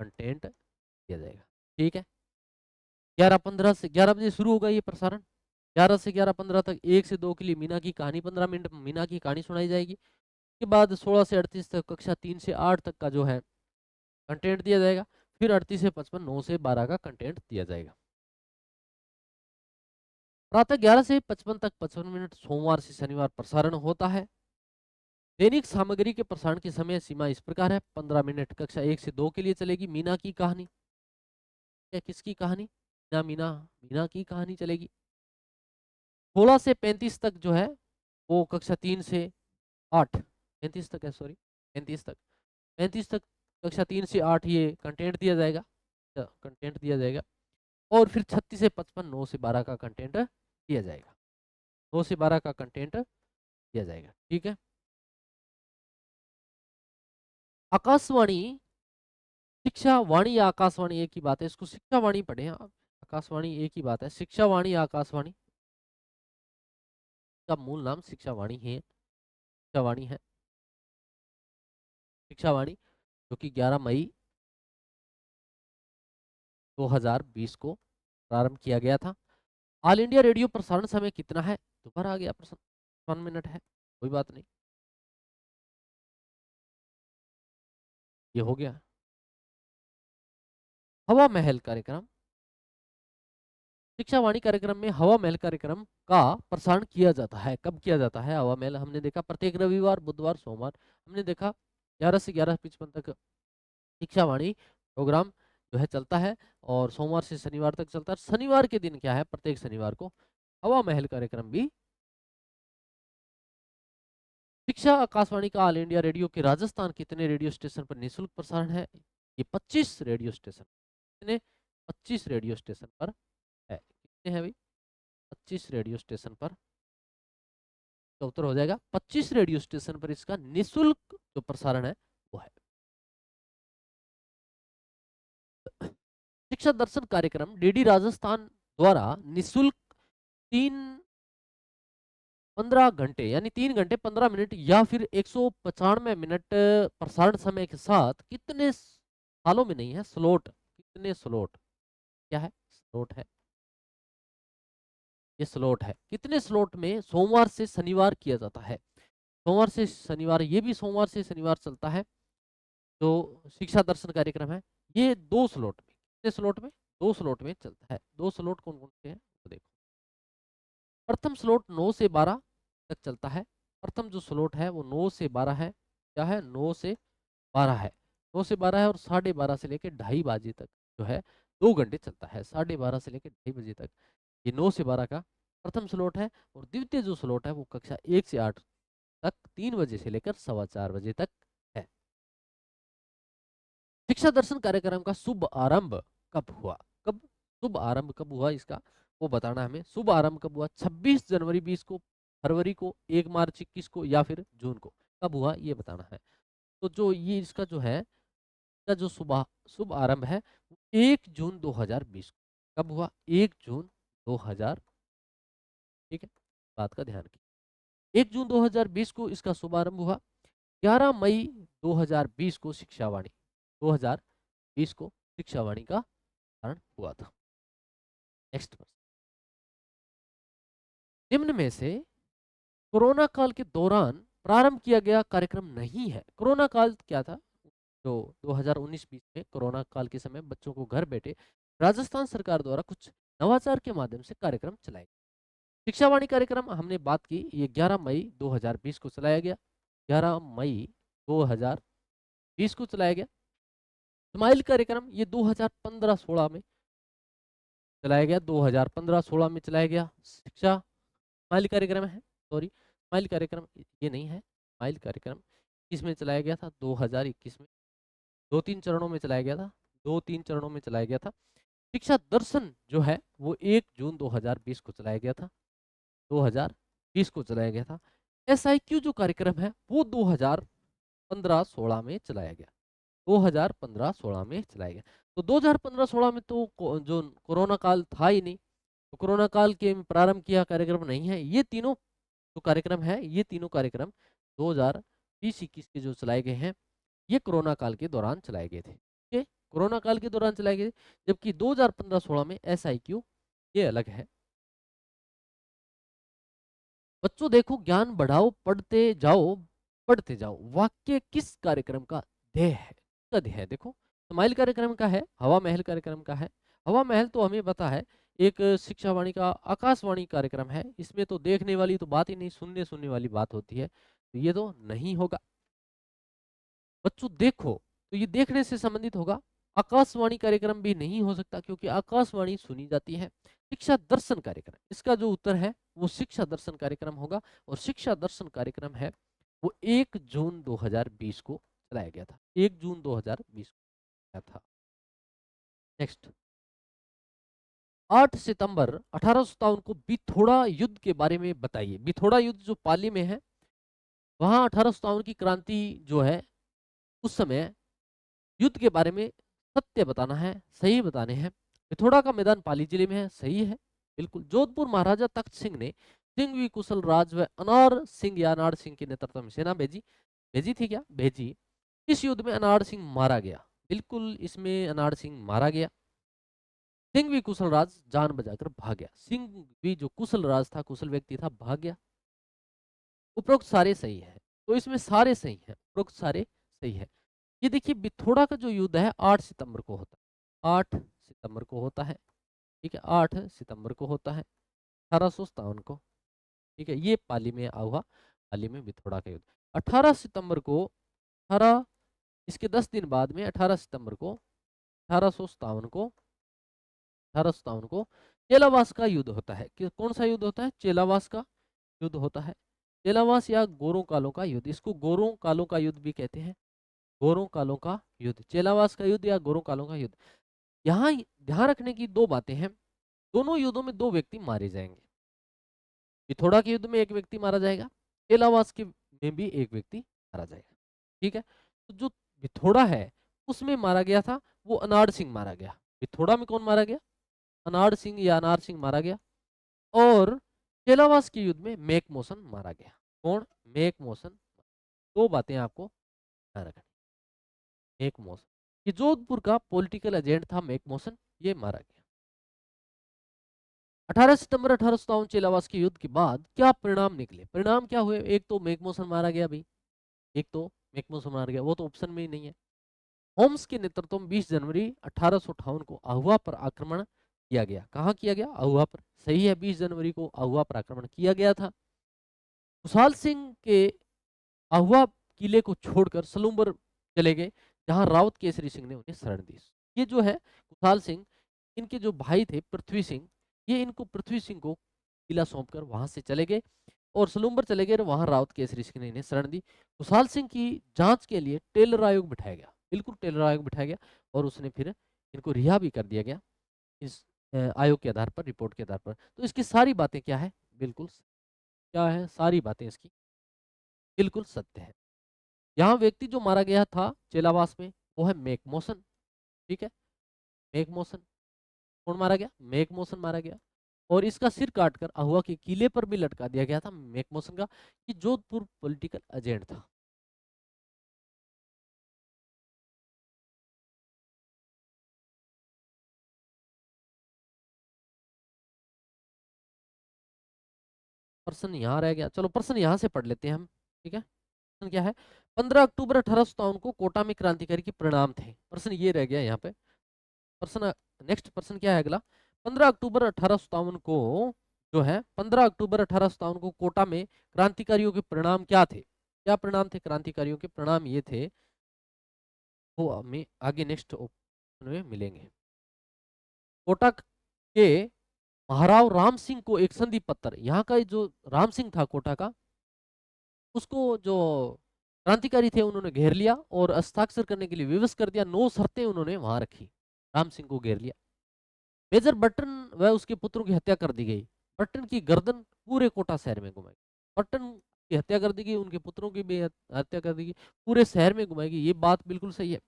कंटेंट दिया जाएगा। ठीक है, 11:15 से 11 बजे शुरू होगा ये प्रसारण। 11 से 11:15 तक 1 से 2 के लिए मीना की कहानी, 15 मिनट मीना की कहानी सुनाई जाएगी। उसके बाद 16 से 38 तक कक्षा 3 से 8 तक का जो है कंटेंट दिया जाएगा। फिर 38 से 55, 9 से 12 का कंटेंट दिया जाएगा। प्रातः 11 से 55 तक 55 मिनट सोमवार से शनिवार प्रसारण होता है। दैनिक सामग्री के प्रसारण की समय सीमा इस प्रकार है: 15 मिनट कक्षा 1 से 2 के लिए चलेगी मीना की कहानी। या किसकी कहानी? मीना मीना मीना की कहानी चलेगी। 16 से 35 तक जो है वो कक्षा 3 से 8, 35 तक है, सॉरी 35 तक, 35 तक कक्षा 3 से 8 ये कंटेंट दिया जाएगा, कंटेंट दिया जाएगा। और फिर 36 से 55, 9 से 12 का कंटेंट दिया जाएगा, 2 से 12 का कंटेंट दिया जाएगा। ठीक है, आकाशवाणी, शिक्षा वाणी या आकाशवाणी एक ही बात है, इसको शिक्षा वाणी पढ़े आप, आकाशवाणी एक ही बात है। शिक्षा वाणी या आकाशवाणी का मूल नाम शिक्षा वाणी है, शिक्षा वाणी है, शिक्षा वाणी, जो कि 11 मई 2020 को प्रारंभ किया गया था। ऑल इंडिया रेडियो प्रसारण समय कितना है? दोबारा आ गया प्रश्न, 1 मिनट है, कोई बात नहीं, ये हो गया। हवा महल कार्यक्रम, शिक्षा वाणी कार्यक्रम में हवा महल कार्यक्रम का प्रसारण किया जाता है, कब किया जाता है? हवा महल हमने देखा प्रत्येक रविवार, बुधवार, सोमवार, हमने देखा 11 से 11:55 तक शिक्षा वाणी प्रोग्राम जो है चलता है, और सोमवार से शनिवार तक चलता है। शनिवार के दिन क्या है, प्रत्येक शनिवार को हवा महल कार्यक्रम भी। शिक्षा आकाशवाणी का ऑल इंडिया रेडियो के राजस्थान कितने रेडियो स्टेशन पर निःशुल्क प्रसारण है? ये 25 रेडियो स्टेशन, कितने? 25 रेडियो स्टेशन पर है। कितने हैं भाई? 25 रेडियो स्टेशन पर। तो उत्तर हो जाएगा 25 रेडियो स्टेशन पर इसका निःशुल्क जो प्रसारण है वो है। शिक्षा दर्शन कार्यक्रम डीडी राजस्थान द्वारा निःशुल्क 15 घंटे यानी 3 घंटे 15 मिनट या फिर 195 मिनट प्रसारण समय के साथ कितने सालों में नहीं है, स्लॉट, कितने स्लॉट, क्या है? स्लॉट है, ये स्लॉट है। कितने स्लॉट में सोमवार से शनिवार किया जाता है? सोमवार से शनिवार, ये भी सोमवार से शनिवार चलता है जो शिक्षा दर्शन कार्यक्रम है। ये 2 स्लॉट में, कितने स्लॉट में? 2 स्लॉट में चलता है। 2 स्लॉट कौन कौन से हैं तो देखो। प्रथम स्लॉट 9 से 12 तक चलता है। प्रथम जो स्लॉट है वो 9 से 12 है। क्या है? 9 से 12 है। 9 से 12 है, और 12:30 से लेकर 2:30 बजे तक जो है 2 घंटे चलता है। 12:30 से लेकर 2:30 तक ये 9 से 12 का प्रथम स्लॉट है। और द्वितीय जो स्लॉट है वो कक्षा 1 से 8 तक 3 बजे से लेकर 4:15 बजे तक है। शिक्षा दर्शन कार्यक्रम का शुभ आरंभ कब हुआ? कब शुभ आरंभ कब हुआ इसका वो बताना हमें। शुभ आरंभ कब हुआ? 26 जनवरी 20 को, फरवरी को, 1 मार्च 21 को, या फिर जून को? कब हुआ ये बताना है। तो जो ये इसका जो है, इसका जो शुभ आरंभ है 1 जून 2020 को। कब हुआ? 1 जून 2000, ठीक है, बात का ध्यान रखिए। 1 जून 2020 को इसका शुभारंभ हुआ। 11 मई 2020 को शिक्षा वाणी, 2020 को शिक्षा वाणी का कारण हुआ था। नेक्स्ट प्रश्न, निम्न में से कोरोना काल के दौरान प्रारंभ किया गया कार्यक्रम नहीं है। कोरोना काल क्या था? जो 2019-20 में कोरोना काल के समय बच्चों को घर बैठे राजस्थान सरकार द्वारा कुछ नवाचार के माध्यम से कार्यक्रम चलाए। शिक्षा वाणी कार्यक्रम हमने बात की, ये 11 मई 2020 को चलाया गया। 11 मई 2020 को चलाया गया। स्माइल कार्यक्रम ये 2015-16 में चलाया गया। 2015-16 में चलाया गया। शिक्षा स्माइल कार्यक्रम है, सॉरी स्माइल कार्यक्रम ये नहीं है। स्माइल कार्यक्रम किसमें चलाया गया था? 2021 में। 2-3 चरणों में चलाया गया था। 2-3 चरणों में चलाया गया था। शिक्षा दर्शन जो है वो 1 जून 2020 को चलाया गया था। 2020 को चलाया गया था। SIQ जो कार्यक्रम है वो 2015-16 में चलाया गया। 2015-16 में चलाया गया। तो 2015-16 में तो जो कोरोना काल था ही नहीं, तो कोरोना काल के प्रारंभ किया कार्यक्रम नहीं है। ये तीनों जो कार्यक्रम है, ये तीनों कार्यक्रम 2020-21 के जो चलाए गए हैं, ये कोरोना काल के दौरान चलाए गए थे। ठीक है, कोरोना काल के दौरान चलाए गए, जबकि 2015-16 में SIQ ये अलग है। बच्चों देखो, ज्ञान बढ़ाओ, पढ़ते जाओ, वाक्य किस कार्यक्रम का ध्येय है? का ध्येय है देखो, स्माइल कार्यक्रम का है, हवा महल कार्यक्रम का है। हवा महल तो हमें पता है एक शिक्षा वाणी का आकाशवाणी कार्यक्रम है। इसमें तो देखने वाली तो बात ही नहीं, सुनने वाली बात होती है, तो ये तो नहीं होगा। बच्चों देखो, तो ये देखने से संबंधित होगा। आकाशवाणी कार्यक्रम भी नहीं हो सकता, क्योंकि आकाशवाणी सुनी जाती है। शिक्षा दर्शन कार्यक्रम, इसका जो उत्तर है वो शिक्षा दर्शन कार्यक्रम होगा। और शिक्षा दर्शन कार्यक्रम है वो 1 जून 2020 को चलाया गया था। 1 जून 2020 को चलाया था। नेक्स्ट, 8 सितंबर 1857 को बिथोड़ा युद्ध के बारे में बताइए। बिथोड़ा युद्ध जो पाली में है, वहां 1857 की क्रांति जो है, उस समय युद्ध के बारे में सत्य बताना है, सही बताने हैं। पिथौरा का मैदान पाली जिले में है, सही है बिल्कुल। जोधपुर महाराजा तख्त सिंह ने सिंह कुशल राज व अनार सिंह या अनार सिंह के नेतृत्व में सेना भेजी, भेजी थी क्या? भेजी। इस युद्ध में अनार सिंह मारा गया, बिल्कुल इसमें अनार सिंह मारा गया। सिंह भी कुशल राज जान बचाकर भाग गया। सिंह भी जो कुशल राज था, कुशल व्यक्ति था, भाग गया। उपरोक्त सारे सही है। तो इसमें सारे सही हैं, उपरोक्त सारे सही है। ये देखिए बिथोड़ा का जो युद्ध है 8 सितंबर को होता है, 8 सितंबर को होता है। ठीक है, 8 सितंबर को होता है 1857 को। ठीक है, ये पाली में हुआ, पाली में बिथोड़ा का युद्ध 18 सितंबर को। 18 इसके 10 दिन बाद में 18 सितंबर को 1857 को चेलावास का युद्ध होता है। कि कौन सा युद्ध होता है? चेलावास का युद्ध होता है। चेलावास या गोरों कालों का युद्ध, इसको गोरों कालों का युद्ध भी कहते हैं। गोरों कालों का युद्ध, चेलावास का युद्ध या गोरों कालों का युद्ध। यहाँ ध्यान रखने की दो बातें हैं। दोनों युद्धों में दो व्यक्ति मारे जाएंगे। पिथौरा के युद्ध में एक व्यक्ति मारा जाएगा, चेलावास के में भी एक व्यक्ति मारा जाएगा। ठीक है, तो जो पिथौरा है उसमें मारा गया था वो अनाड़ सिंह मारा गया। पिथौरा में कौन मारा गया? अनाड़ सिंह या अनार सिंह मारा गया। और चेलावास के युद्ध में मेक मोशन मारा गया। कौन? Make motion. दो बातें आपको ध्यान रखनी। मेक मोशन, ये जोधपुर का पॉलिटिकल एजेंट था मेक मोशन, ये मारा गया। 18 सितंबर 1857 चेलावास के युद्ध के बाद क्या परिणाम निकले? परिणाम क्या हुए? एक तो मेक मोशन मारा गया भाई, एक तो मेक मोशन मारा गया, वो तो ऑप्शन में ही नहीं है। होम्स के नेतृत्व में 20 जनवरी 1858 को आहुआ पर आक्रमण किया गया। कहाँ किया गया? आहुआ पर। सही है, 20 जनवरी को आहुआ पर आक्रमण किया गया था। खुशहाल सिंह के आहुआ किले को छोड़कर सलूम्बर चले गए, जहां रावत केसरी सिंह ने उन्हें शरण दी। ये जो है खुशहाल सिंह, इनके जो भाई थे पृथ्वी सिंह, ये इनको पृथ्वी सिंह को किला सौंपकर वहां से चले गए और सलूम्बर चले गए और वहां रावत केसरी सिंह ने इन्हें शरण दी। खुशहाल सिंह की जांच के लिए टेलर आयोग बिठाया गया, बिल्कुल टेलर आयोग बिठाया गया और उसने फिर इनको रिहा भी कर दिया गया इस आयोग के आधार पर, रिपोर्ट के आधार पर। तो इसकी सारी बातें क्या है? बिल्कुल क्या है? सारी बातें इसकी बिल्कुल सत्य है। यहाँ व्यक्ति जो मारा गया था चेलावास में वो है मेक मोशन। ठीक है, मेक मोशन। कौन मारा गया? मेक मोशन मारा गया। और इसका सिर काटकर अहुआ के किले पर भी लटका दिया गया था मेक मोशन का, कि जोधपुर पॉलिटिकल एजेंट था। प्रश्न यहाँ रह गया, चलो प्रश्न यहाँ से पढ़ लेते हैं हम। ठीक है, प्रश्न क्या है? 15 अक्टूबर 1857 को कोटा में क्रांतिकारी के परिणाम थे। प्रश्न ये रह गया यहाँ पे। प्रश्न नेक्स्ट प्रश्न क्या है अगला? 15 अक्टूबर 1857 को जो है 15 अक्टूबर 1857 को कोटा में क्रांतिकारियों के परिणाम क्या थे? क्या परिणाम थे क्रांतिकारियों के? परिणाम ये थे, वो हमें आगे नेक्स्ट ऑप्शन में मिलेंगे। कोटा के महाराव राम सिंह को एक संधि पत्र, यहाँ का जो राम सिंह था कोटा का, उसको जो क्रांतिकारी थे उन्होंने घेर लिया और हस्ताक्षर करने के लिए विवश कर दिया। 9 शर्तें उन्होंने वहां रखी, राम सिंह को घेर लिया। मेजर बटन व उसके पुत्रों की हत्या कर दी गई। बटन की गर्दन पूरे कोटा शहर में घुमाई। बटन की हत्या कर दी गई, उनके पुत्रों की भी हत्या कर दी गई, पूरे शहर में घुमाई गई। ये बात बिल्कुल सही है।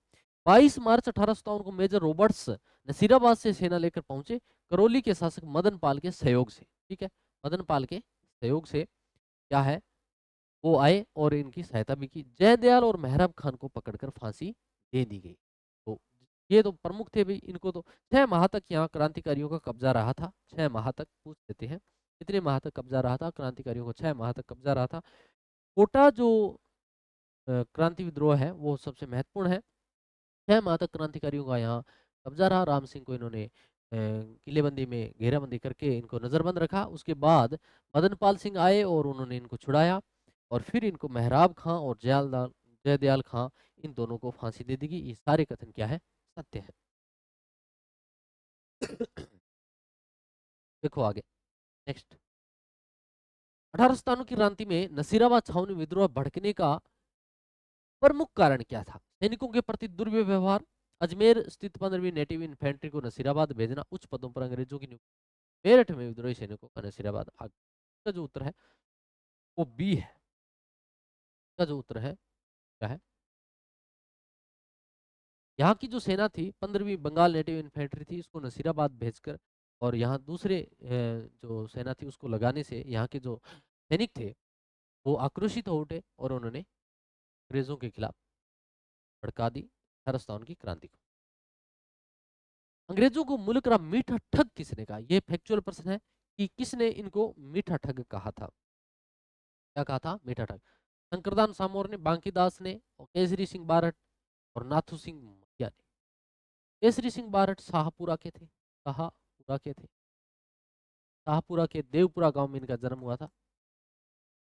22 मार्च 1857 को मेजर रॉबर्ट्स नसीराबाद से सेना लेकर पहुंचे, करौली के शासक मदन पाल के सहयोग से। ठीक है, मदन पाल के सहयोग से क्या है, वो आए और इनकी सहायता भी की। जयदयाल और मेहराब खान को पकड़कर फांसी दे दी गई। तो ये तो प्रमुख थे भाई, इनको तो 6 माह तक यहाँ क्रांतिकारियों का कब्जा रहा था। 6 माह तक पूछ लेते हैं कितने माह तक कब्जा रहा था क्रांतिकारियों को? 6 माह तक कब्जा रहा था। कोटा जो क्रांति विद्रोह है वो सबसे महत्वपूर्ण है। 6 माह तक क्रांतिकारियों का यहाँ कब्जा रहा। राम सिंह को इन्होंने किलेबंदी में घेराबंदी करके इनको नजरबंद रखा। उसके बाद मदन पाल सिंह आए और उन्होंने इनको छुड़ाया और फिर इनको मेहराब खां और जयदयाल खां, इन दोनों को फांसी दे दी गई। ये सारे कथन क्या है? सत्य है। देखो आगे नेक्स्ट। 1857 की क्रांति में नसीराबाद छावनी विद्रोह भड़कने का प्रमुख कारण क्या था? सैनिकों के प्रति दुर्व्यवहार, अजमेर स्थित 15वीं नेटिव इन्फेंट्री को नसीराबाद भेजना, उच्च पदों पर अंग्रेजों की नियुक्ति, मेरठ में विद्रोही सैनिकों का नसीराबाद आगमन। इसका जो उत्तर है वो बी है। इसका जो उत्तर है क्या है? यहाँ की जो सेना थी 15वीं बंगाल नेटिव इन्फेंट्री थी, इसको नसीराबाद भेजकर और यहाँ दूसरे जो सेना थी उसको लगाने से यहाँ के जो सैनिक थे वो आक्रोशित हो उठे और उन्होंने अंग्रेजों के खिलाफ भड़का दी 1857 की क्रांति को। अंग्रेजों को मूलक मीठा ठग किसने कहा? ये फैक्चुअल प्रश्न है कि किसने इनको मीठा ठग कहा था? क्या कहा था? मीठा ठग। शंकरदान सामोर ने, बांकीदास ने, और केसरी सिंह बारट और नाथू सिंह मकिया ने। केसरी सिंह बारट शाहपुरा के थे, शाहपुरा के थे, शाहपुरा के देवपुरा गांव में इनका जन्म हुआ था।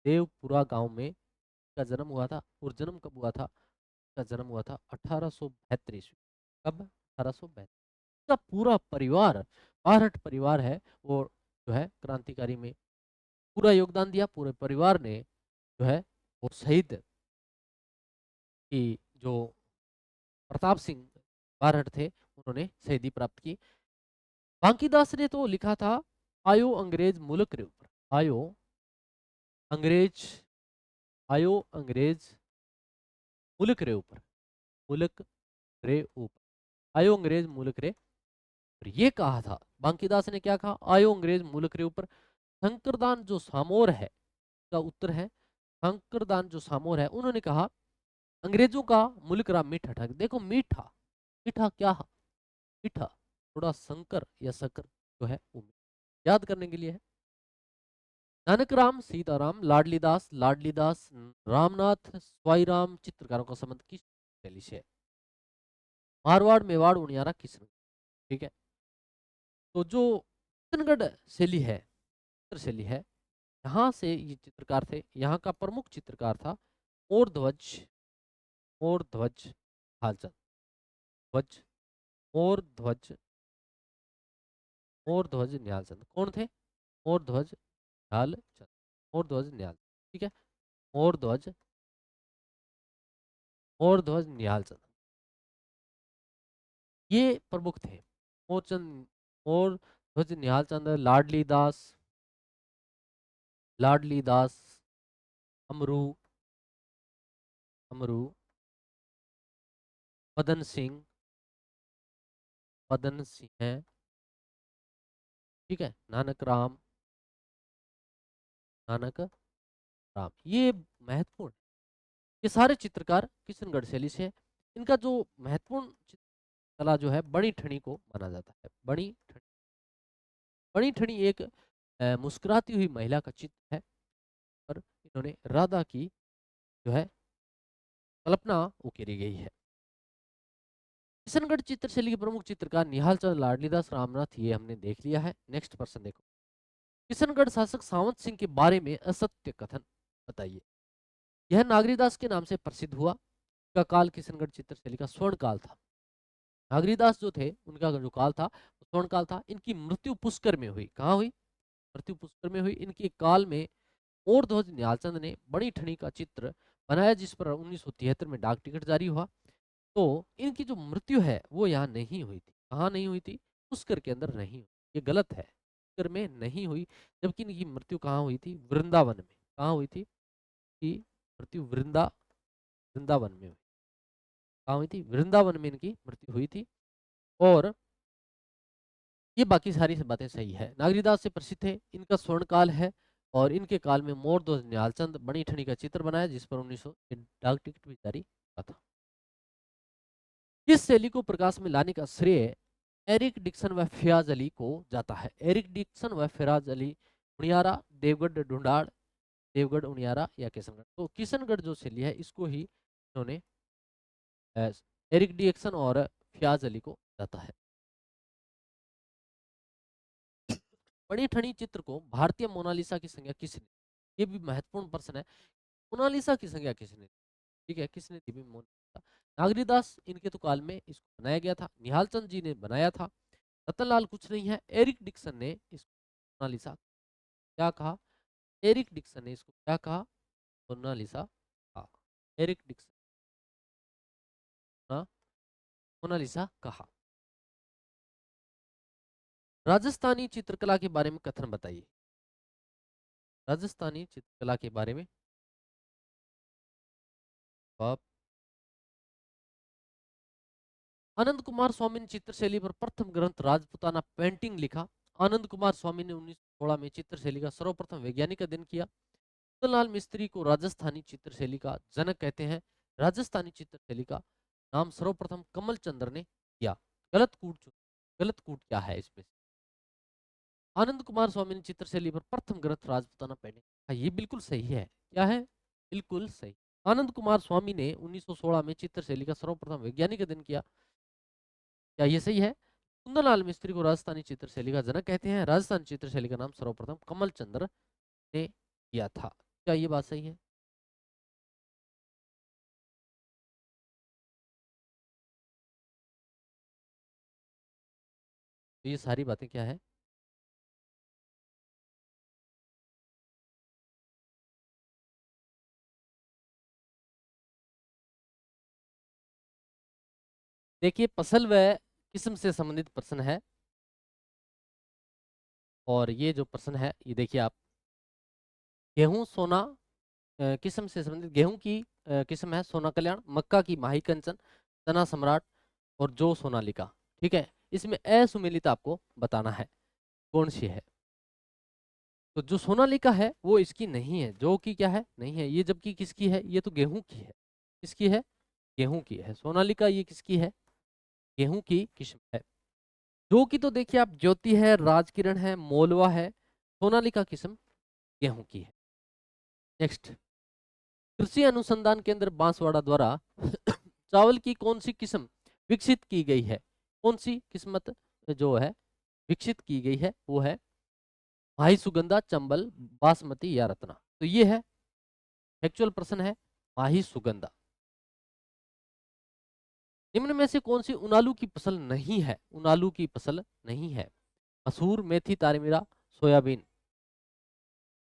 देवपुरा गांव में इनका जन्म हुआ था। और जन्म कब हुआ था? इनका जन्म हुआ था 1872 ईस्वी। कब? 1872। इसका पूरा परिवार, बारट परिवार है, वो जो है क्रांतिकारी में पूरा योगदान दिया। पूरे परिवार ने जो है वो शहीद की, जो प्रताप सिंह बारट थे, उन्होंने शहीदी प्राप्त की। बांकीदास ने तो लिखा था, आयो अंग्रेज मुल्क रे ऊपर, आयो अंग्रेज, आयो अंग्रेज मुल्क रे ऊपर, मुल्क रे ऊपर, आयो अंग्रेज मुल्क रे ऊपर, ये कहा था। बांकीदास ने क्या कहा? आयो अंग्रेज मुल्क रे ऊपर। शंकरदान जो सामोर है, का उत्तर है शंकरदान जो सामोर है, उन्होंने कहा अंग्रेजों का मुल्क रा मीठा ठग। देखो मीठा, मीठा क्या? मीठा थोड़ा संकर या शक्कर जो है वो याद करने के लिए है। नानकराम, सीताराम, लाडलीदास, लाडलीदास, रामनाथ, स्वाईराम चित्रकारों का संबंध किस शैली से है? मारवाड़, मेवाड़, उनियारा, किस? ठीक है। तो जो किशनगढ़ शैली है, चित्र शैली है, यहाँ से ये चित्रकार थे। यहाँ का प्रमुख चित्रकार था मोर ध्वज, मोर ध्वज ध्यालचंद, ध्वज, मोर ध्वज, मोर ध्वज न्यालचंद। कौन थे? मोर ध्वज ध्यालचंद, मोर ध्वज न्याल, ठीक है। मोर ध्वज, मोर ध्वज न्यालचंद, ये प्रमुख थे। मोरचंद, मोर ध्वज निहालचंद, लाडली दास, लाडली दास, अमरू, अमरू, मदन सिंह, मदन सिंह है, ठीक है। नानक राम, नानक राम, ये महत्वपूर्ण, ये सारे चित्रकार किशनगढ़ शैली से है। इनका जो महत्वपूर्ण कला जो है बड़ी ठणी को माना जाता है। बड़ी ठणी, बड़ी ठणी एक मुस्कुराती हुई महिला का चित्र है, पर इन्होंने राधा की जो है कल्पना उकेरी गई है। किशनगढ़ चित्रशैली के प्रमुख चित्रकार निहाल चंद, लाडलीदास, रामनाथ, ये हमने देख लिया है। नेक्स्ट पर्सन देखो, किशनगढ़ शासक सावंत सिंह के बारे में असत्य कथन बताइए। यह नागरीदास के नाम से प्रसिद्ध हुआ। का काल किशनगढ़ चित्रशैली का स्वर्ण काल था। नागरीदास जो थे, उनका जो काल था वो स्वर्ण काल था। इनकी मृत्यु पुष्कर में हुई। कहाँ हुई? मृत्यु पुष्कर में हुई। इनके काल में और ध्वज न्यालचंद ने बड़ी ठनी का चित्र बनाया, जिस पर 1973 में डाक टिकट जारी हुआ। तो इनकी जो मृत्यु है वो यहाँ नहीं हुई थी। कहाँ नहीं हुई थी? पुष्कर के अंदर नहीं हुई। ये गलत है, पुष्कर में नहीं हुई। जबकि इनकी मृत्यु कहाँ हुई थी? वृंदावन में। कहाँ हुई थी? कि मृत्यु वृंदावन में हुई। कहाँ हुई थी? वृंदावन में इनकी मृत्यु हुई थी। और ये बाकी सारी बातें सही है। नागरीदास से प्रसिद्ध है, इनका स्वर्ण काल है। और इनके काल में मोर ध्वज न्यालचंद बड़ी ठनी का चित्र बनाया, जिस पर 1900 डाक टिकट भी जारी हुआ था। इस शैली को प्रकाश में लाने का श्रेय एरिक डिक्सन व फयाज अली को जाता है। एरिक डिक्सन व फयाज अली, उनियारा, देवगढ़ ढूंढाड़, देवगढ़ उनियारा या किशनगढ़। तो किशनगढ़ जो शैली है इसको ही इन्होंने एरिक डिक्सन और फयाज अली को जाता है। बड़ी ठनी चित्र को भारतीय मोनालिसा की संज्ञा किसने? ये भी महत्वपूर्ण प्रश्न है। मोनालिसा की संज्ञा किसने? ठीक है, किसने दी भी मोनालिसा? नागरीदास, इनके तो काल में इसको बनाया गया था। निहालचंद जी ने बनाया था। रतनलाल कुछ नहीं है। एरिक डिक्सन ने इसको मोनालिसा क्या कहा? एरिक डिक्सन ने इसको क्या कहा? मोनालिसा कहा। एरिक डिक्सन ना मोनालिसा कहा। राजस्थानी चित्रकला के बारे में कथन बताइए। राजस्थानी चित्रकला के बारे में आप। आनंद कुमार स्वामी ने चित्रशैली पर प्रथम ग्रंथ राजपुताना पेंटिंग लिखा। आनंद कुमार स्वामी ने 1916 में चित्रशैली का सर्वप्रथम वैज्ञानिक अध्ययन किया। रतनलाल मिस्त्री को राजस्थानी चित्रशैली का जनक कहते हैं। राजस्थानी चित्रशैली का नाम सर्वप्रथम कमल चंद्र ने किया। गलत कूट चुके, गलत कूट क्या है इसमें? आनंद कुमार स्वामी ने चित्रशैली पर प्रथम ग्रंथ राजपूताना पेंटिंग। हाँ, ये बिल्कुल सही है। क्या है? बिल्कुल सही। आनंद कुमार स्वामी ने 1916 में चित्रशैली का सर्वप्रथम वैज्ञानिक अध्ययन किया। क्या ये सही है? कुंदनलाल मिस्त्री को राजस्थानी चित्रशैली का जनक कहते हैं। राजस्थानी चित्रशैली का नाम सर्वप्रथम कमल चंद्र ने किया था। क्या ये बात सही है? तो ये सारी बातें क्या है? देखिए, फसल व किस्म से संबंधित प्रश्न है। और ये जो प्रश्न है, ये देखिए आप, गेहूं सोना किस्म से संबंधित गेहूं की किस्म है सोना कल्याण, मक्का की माही कंचन, चना सम्राट और जो सोनालिका। ठीक है, इसमें असुमेलित आपको बताना है कौन सी है। तो जो सोनालिका है वो इसकी नहीं है, जो कि क्या है, नहीं है ये, जबकि किसकी है, ये तो गेहूं की है। किसकी है? गेहूं की है। सोनालिका ये किसकी है? गेहूं की किस्म है। जो कि तो देखिए आप, ज्योति है, राजकिरण है, मोलवा है। सोनालिका किस्म गेहूं की है। नेक्स्ट, कृषि अनुसंधान केंद्र बांसवाड़ा द्वारा चावल की कौन सी किस्म विकसित की गई है? कौन सी किस्मत जो है विकसित की गई है वो है भाई सुगंधा, चंबल, बासमती या रत्ना। तो ये है एक्चुअल प्रश्न है माही सुगंधा। निम्न में से कौन सी उनालू की फसल नहीं है? उनालू की फसल नहीं है। मसूर, मेथी, तारमीरा, सोयाबीन।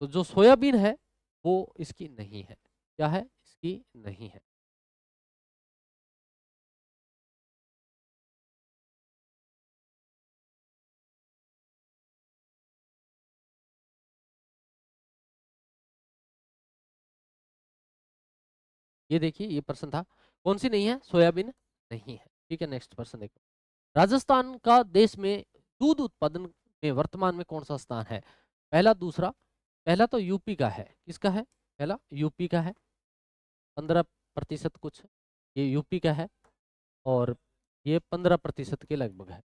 तो जो सोयाबीन है वो इसकी नहीं है। क्या है? इसकी नहीं है। ये देखिए, ये प्रश्न था, कौन सी नहीं है? सोयाबीन नहीं है। ठीक है, नेक्स्ट प्रश्न देखो। राजस्थान का देश में दूध उत्पादन में वर्तमान में कौन सा स्थान है? पहला, दूसरा? पहला तो यूपी का है। किसका है? पहला यूपी का है, 15% कुछ, ये यूपी का है। और ये 15% के लगभग है,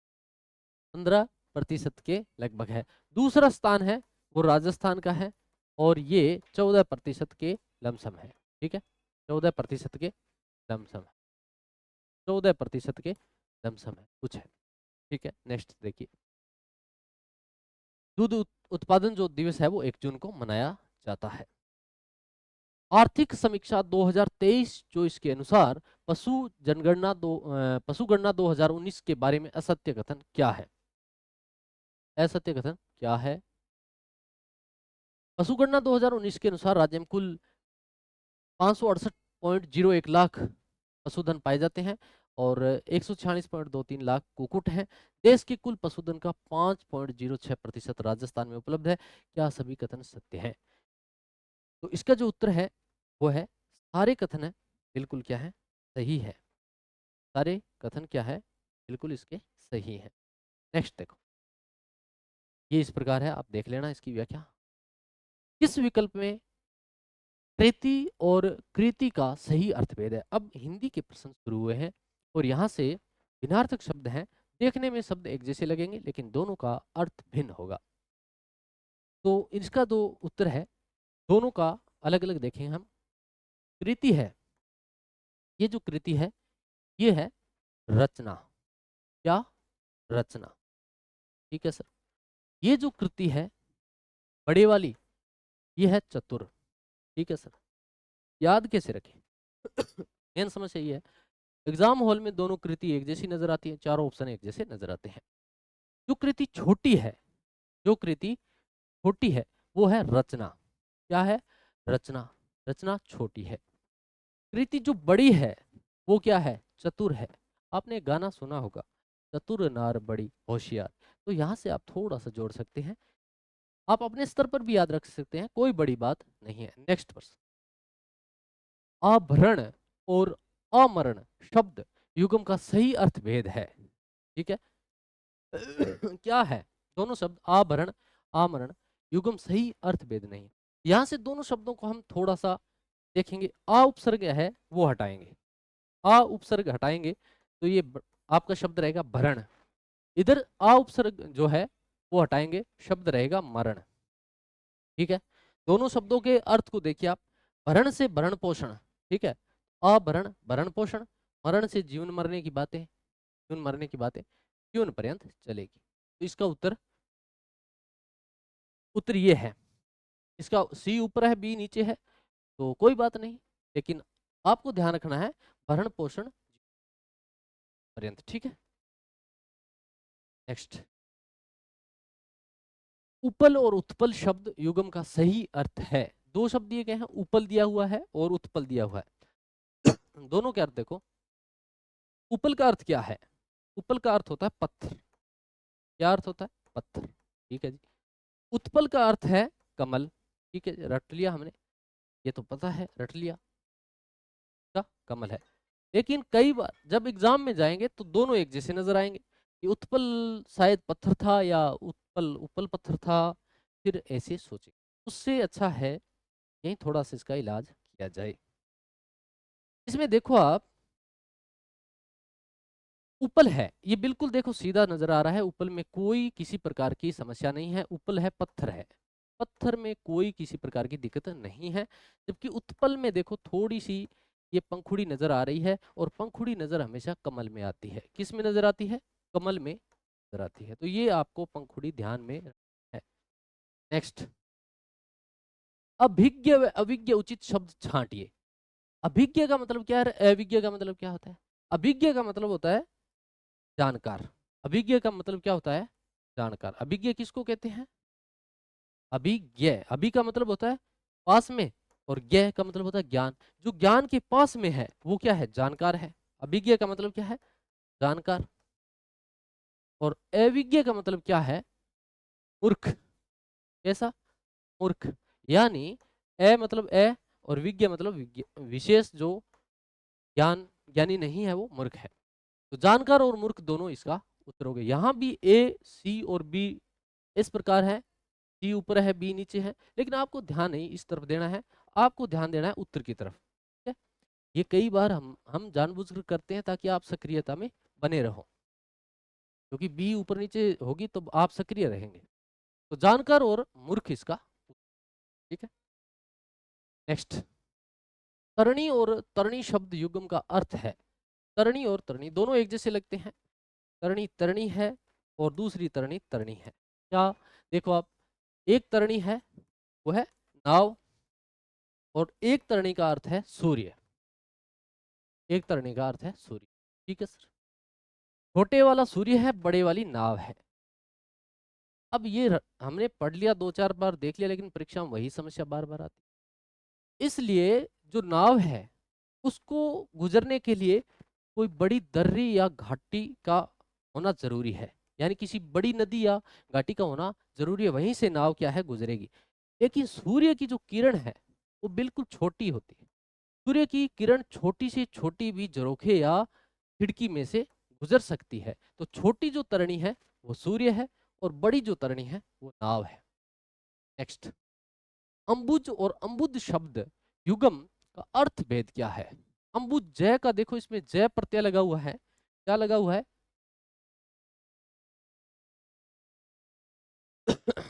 15% के लगभग है। दूसरा स्थान है वो राजस्थान का है, और ये 14% के लमसम है। ठीक है, 14% के लमसम है, 14% के लमसम है कुछ है। ठीक है, नेक्स्ट देखिए। दूध उत्पादन जो दिवस है वो 1 जून को मनाया जाता है। आर्थिक समीक्षा 2023-24 के अनुसार पशु गणना 2019 के बारे में असत्य कथन क्या है? असत्य कथन क्या है? पशु गणना 2019 के अनुसार राज्य में कुल 568.01 लाख पशुधन पाए जाते हैं, और 146.23 लाख कुक्कुट हैं। देश के कुल पशुधन का 5.06% राजस्थान में उपलब्ध है। क्या सभी कथन सत्य हैं? तो इसका जो उत्तर है वो है सारे कथन है बिल्कुल क्या है, सही है। सारे कथन क्या है, बिल्कुल इसके सही है। नेक्स्ट देखो, ये इस प्रकार है, आप देख लेना इसकी व्याख्या। किस विकल्प में कृति और कृति का सही अर्थभेद है? अब हिंदी के प्रश्न शुरू हुए हैं, और यहाँ से भिन्नार्थक शब्द हैं। देखने में शब्द एक जैसे लगेंगे लेकिन दोनों का अर्थ भिन्न होगा। तो इसका जो उत्तर है, दोनों का अलग अलग देखेंगे हम। कृति है, ये जो कृति है ये है रचना। क्या? रचना। ठीक है सर। ये जो कृति है बड़े वाली, ये है चतुर। ठीक है सर, याद कैसे रखें? मेन समस्या ये है, एग्जाम हॉल में दोनों कृति एक जैसी नजर आती है, चारों ऑप्शन एक जैसे नजर आते हैं। जो कृति छोटी है, जो कृति छोटी है वो है रचना। क्या है? रचना। रचना छोटी है। कृति जो बड़ी है वो क्या है? चतुर है। आपने एक गाना सुना होगा, चतुर नार बड़ी होशियार। तो यहाँ से आप थोड़ा सा जोड़ सकते हैं, आप अपने स्तर पर भी याद रख सकते हैं, कोई बड़ी बात नहीं है। नेक्स्ट प्रश्न, आभरण और अमरण शब्द युगम का सही अर्थ भेद है। ठीक है, क्या है? दोनों शब्द आभरण, आमरण, युगम सही अर्थ भेद नहीं। यहां से दोनों शब्दों को हम थोड़ा सा देखेंगे। आ उपसर्ग है वो हटाएंगे, आ उपसर्ग हटाएंगे तो ये आपका शब्द रहेगा भरण। इधर आ उपसर्ग जो है वो हटाएंगे, शब्द रहेगा मरण। ठीक है, दोनों शब्दों के अर्थ को देखिए आप। भरण से भरण पोषण, ठीक है, अभरण भरण पोषण, मरण से जीवन मरने की बातें, जीवन मरने की बातें जीवन पर्यंत चलेगी। तो इसका उत्तर उत्तर ये है। इसका सी ऊपर है, बी नीचे है, तो कोई बात नहीं, लेकिन आपको ध्यान रखना है भरण पोषण पर्यंत। ठीक है, नेक्स्ट। उपल और उत्पल शब्द युगम का सही अर्थ है। दो शब्द दिए गए हैं, उपल दिया हुआ है और उत्पल दिया हुआ है। दोनों के अर्थ देखो। उपल का अर्थ क्या है? उपल का अर्थ होता है पत्थर। क्या अर्थ होता है? पत्थर। ठीक है जी। उत्पल का अर्थ है कमल। ठीक है, रट लिया हमने, ये तो पता है, रट लिया का कमल है। लेकिन कई बार जब एग्जाम में जाएंगे तो दोनों एक जैसे नजर आएंगे कि उत्पल शायद पत्थर था या उत्पल उपल पत्थर था, फिर ऐसे सोचे। उससे अच्छा है यही थोड़ा सा इसका इलाज किया जाए। इसमें देखो आप, उपल है, ये बिल्कुल देखो सीधा नजर आ रहा है, उपल में कोई किसी प्रकार की समस्या नहीं है। उपल है, पत्थर है, पत्थर में कोई किसी प्रकार की दिक्कत नहीं है। जबकि उत्पल में देखो थोड़ी सी ये पंखुड़ी नजर आ रही है, और पंखुड़ी नजर हमेशा कमल में आती है। किस में नजर आती है? कमल में नजर आती है। तो ये आपको पंखुड़ी ध्यान में है। नेक्स्ट, अभिज्ञ व अविज्ञ उचित शब्द छांटिए। अभिज्ञ का मतलब क्या है, अविज्ञ का मतलब क्या होता है? अभिज्ञ का मतलब होता है जानकार। अभिज्ञ का मतलब क्या होता है? जानकार। अभिज्ञ किसको कहते हैं? अभिज्ञ। अभि का मतलब होता है पास में, और ज्ञ का मतलब होता है ज्ञान। जो ज्ञान के पास में है वो क्या है? जानकार है। अभिज्ञ का मतलब क्या है? जानकार। और अविज्ञ का मतलब क्या है? मूर्ख। कैसा? मूर्ख। यानी अ मतलब अ, और विज्ञ मतलब विशेष जो ज्ञान ज्ञानी नहीं है वो मूर्ख है। तो जानकार और मूर्ख दोनों इसका उत्तर हो गए। यहाँ भी ए सी और बी इस प्रकार है, सी ऊपर है बी नीचे है, लेकिन आपको ध्यान नहीं इस तरफ देना है, आपको ध्यान देना है उत्तर की तरफ। ठीक है, ये कई बार हम जानबूझकर करते हैं ताकि आप सक्रियता में बने रहो, क्योंकि बी ऊपर नीचे होगी तो आप सक्रिय रहेंगे। तो जानकार और मूर्ख इसका। ठीक है, नेक्स्ट। तरणी और तरणी शब्द युग्म का अर्थ है। तरणी और तरणी दोनों एक जैसे लगते हैं। तरणी तरणी है और दूसरी तरणी तरणी है। क्या? देखो आप, एक तरणी है वो है नाव, और एक तरणी का अर्थ है सूर्य। एक तरणी का अर्थ है सूर्य। ठीक है सर, छोटे वाला सूर्य है, बड़े वाली नाव है। अब ये हमने पढ़ लिया, दो चार बार देख लिया, लेकिन परीक्षा में वही समस्या बार बार आती है। इसलिए जो नाव है उसको गुजरने के लिए कोई बड़ी दर्री या घाटी का होना जरूरी है, यानी किसी बड़ी नदी या घाटी का होना जरूरी है, वहीं से नाव क्या है गुजरेगी। लेकिन सूर्य की जो किरण है वो बिल्कुल छोटी होती है। सूर्य की किरण छोटी से छोटी भी झरोखे या खिड़की में से गुजर सकती है। तो छोटी जो तरणी है वो सूर्य है, और बड़ी जो तरणी है वो नाव है। नेक्स्ट, अंबुज और अंबुद शब्द युगम का अर्थ भेद क्या है? अंबुज जय का देखो, इसमें जय प्रत्यय लगा हुआ है। क्या लगा हुआ है?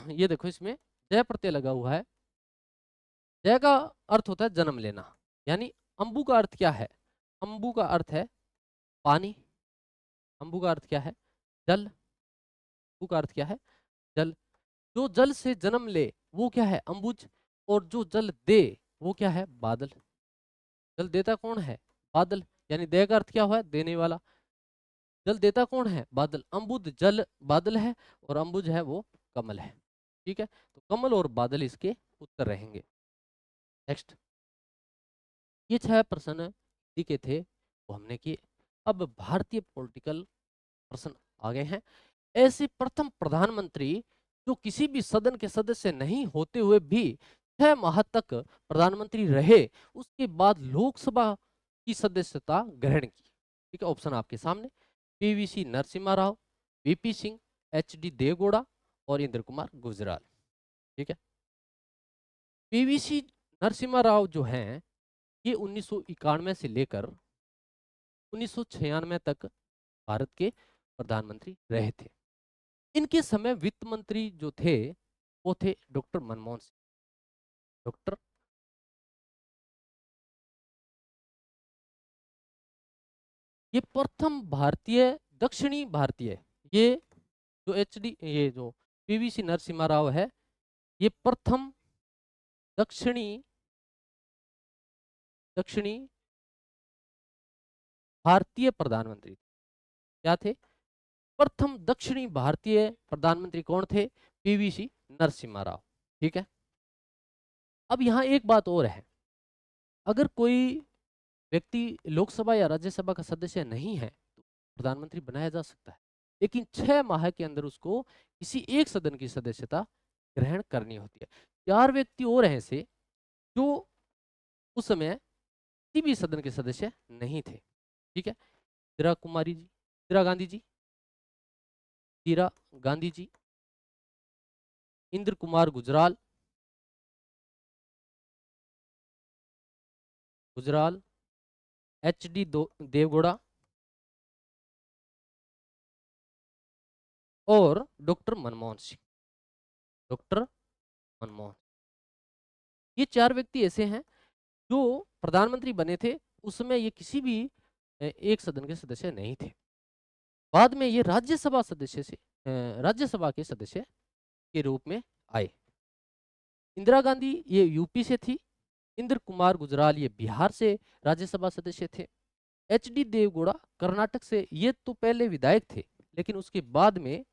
ये देखो इसमें जय प्रत्यय लगा हुआ है। जय का अर्थ होता है जन्म लेना। यानी अंबु का अर्थ क्या है? अंबु का अर्थ है पानी। अंबु का अर्थ क्या है? जल। अंबु का अर्थ क्या है? जल। जो जल से जन्म ले वो क्या है? अंबुज। और जो जल दे वो क्या है? बादल। जल देता कौन है? बादल। यानी दे का अर्थ क्या हुआ? देने वाला। जल देता कौन है? बादल। अंबुद जल बादल है, और अंबुज है वो कमल है। ठीक है, तो कमल और बादल इसके उत्तर रहेंगे। नेक्स्ट, ये 6 प्रश्न हिंदी के थे वो हमने किए। अब भारतीय पॉलिटिकल प्रश्न आ गए हैं। ऐसे प्रथम प्रधानमंत्री जो किसी भी सदन के सदस्य नहीं होते हुए भी 6 माह तक प्रधानमंत्री रहे, उसके बाद लोकसभा की सदस्यता ग्रहण की। ठीक है, ऑप्शन आपके सामने। पीवीसी नरसिम्हा राव, वीपी सिंह, एचडी देवगौड़ा और इंद्र कुमार गुजराल। ठीक है, पीवीसी नरसिम्हा राव जो हैं ये 1991 से लेकर 1996 तक भारत के प्रधानमंत्री रहे थे। इनके समय वित्त मंत्री जो थे वो थे डॉक्टर मनमोहन सिंह। डॉक्टर ये प्रथम भारतीय, दक्षिणी भारतीय, ये जो ये जो पीवीसी नरसिम्हा राव है, ये प्रथम दक्षिणी दक्षिणी भारतीय प्रधानमंत्री क्या थे? प्रथम दक्षिणी भारतीय प्रधानमंत्री कौन थे? पीवीसी नरसिम्हा राव। ठीक है। अब यहाँ एक बात और है, अगर कोई व्यक्ति लोकसभा या राज्यसभा का सदस्य नहीं है तो प्रधानमंत्री बनाया जा सकता है, लेकिन 6 माह के अंदर उसको किसी एक सदन की सदस्यता ग्रहण करनी होती है। 4 व्यक्ति और हैं ऐसे जो उस समय किसी भी सदन के सदस्य नहीं थे। ठीक है। इंदिरा कुमारी जी, इंदिरा गांधी जी, इंदिरा गांधी जी, इंद्र कुमार गुजराल, गुजराल, HD देवगौड़ा और डॉक्टर मनमोहन सिंह। डॉक्टर मनमोहन, ये 4 व्यक्ति ऐसे हैं जो प्रधानमंत्री बने थे, उस समय ये किसी भी एक सदन के सदस्य नहीं थे। बाद में ये राज्यसभा सदस्य से राज्यसभा के सदस्य के रूप में आए। इंदिरा गांधी ये यूपी से थी, इंद्र कुमार गुजराल ये बिहार से राज्यसभा सदस्य थे, HD देवगौड़ा कर्नाटक से, ये तो पहले विधायक थे लेकिन उसके बाद में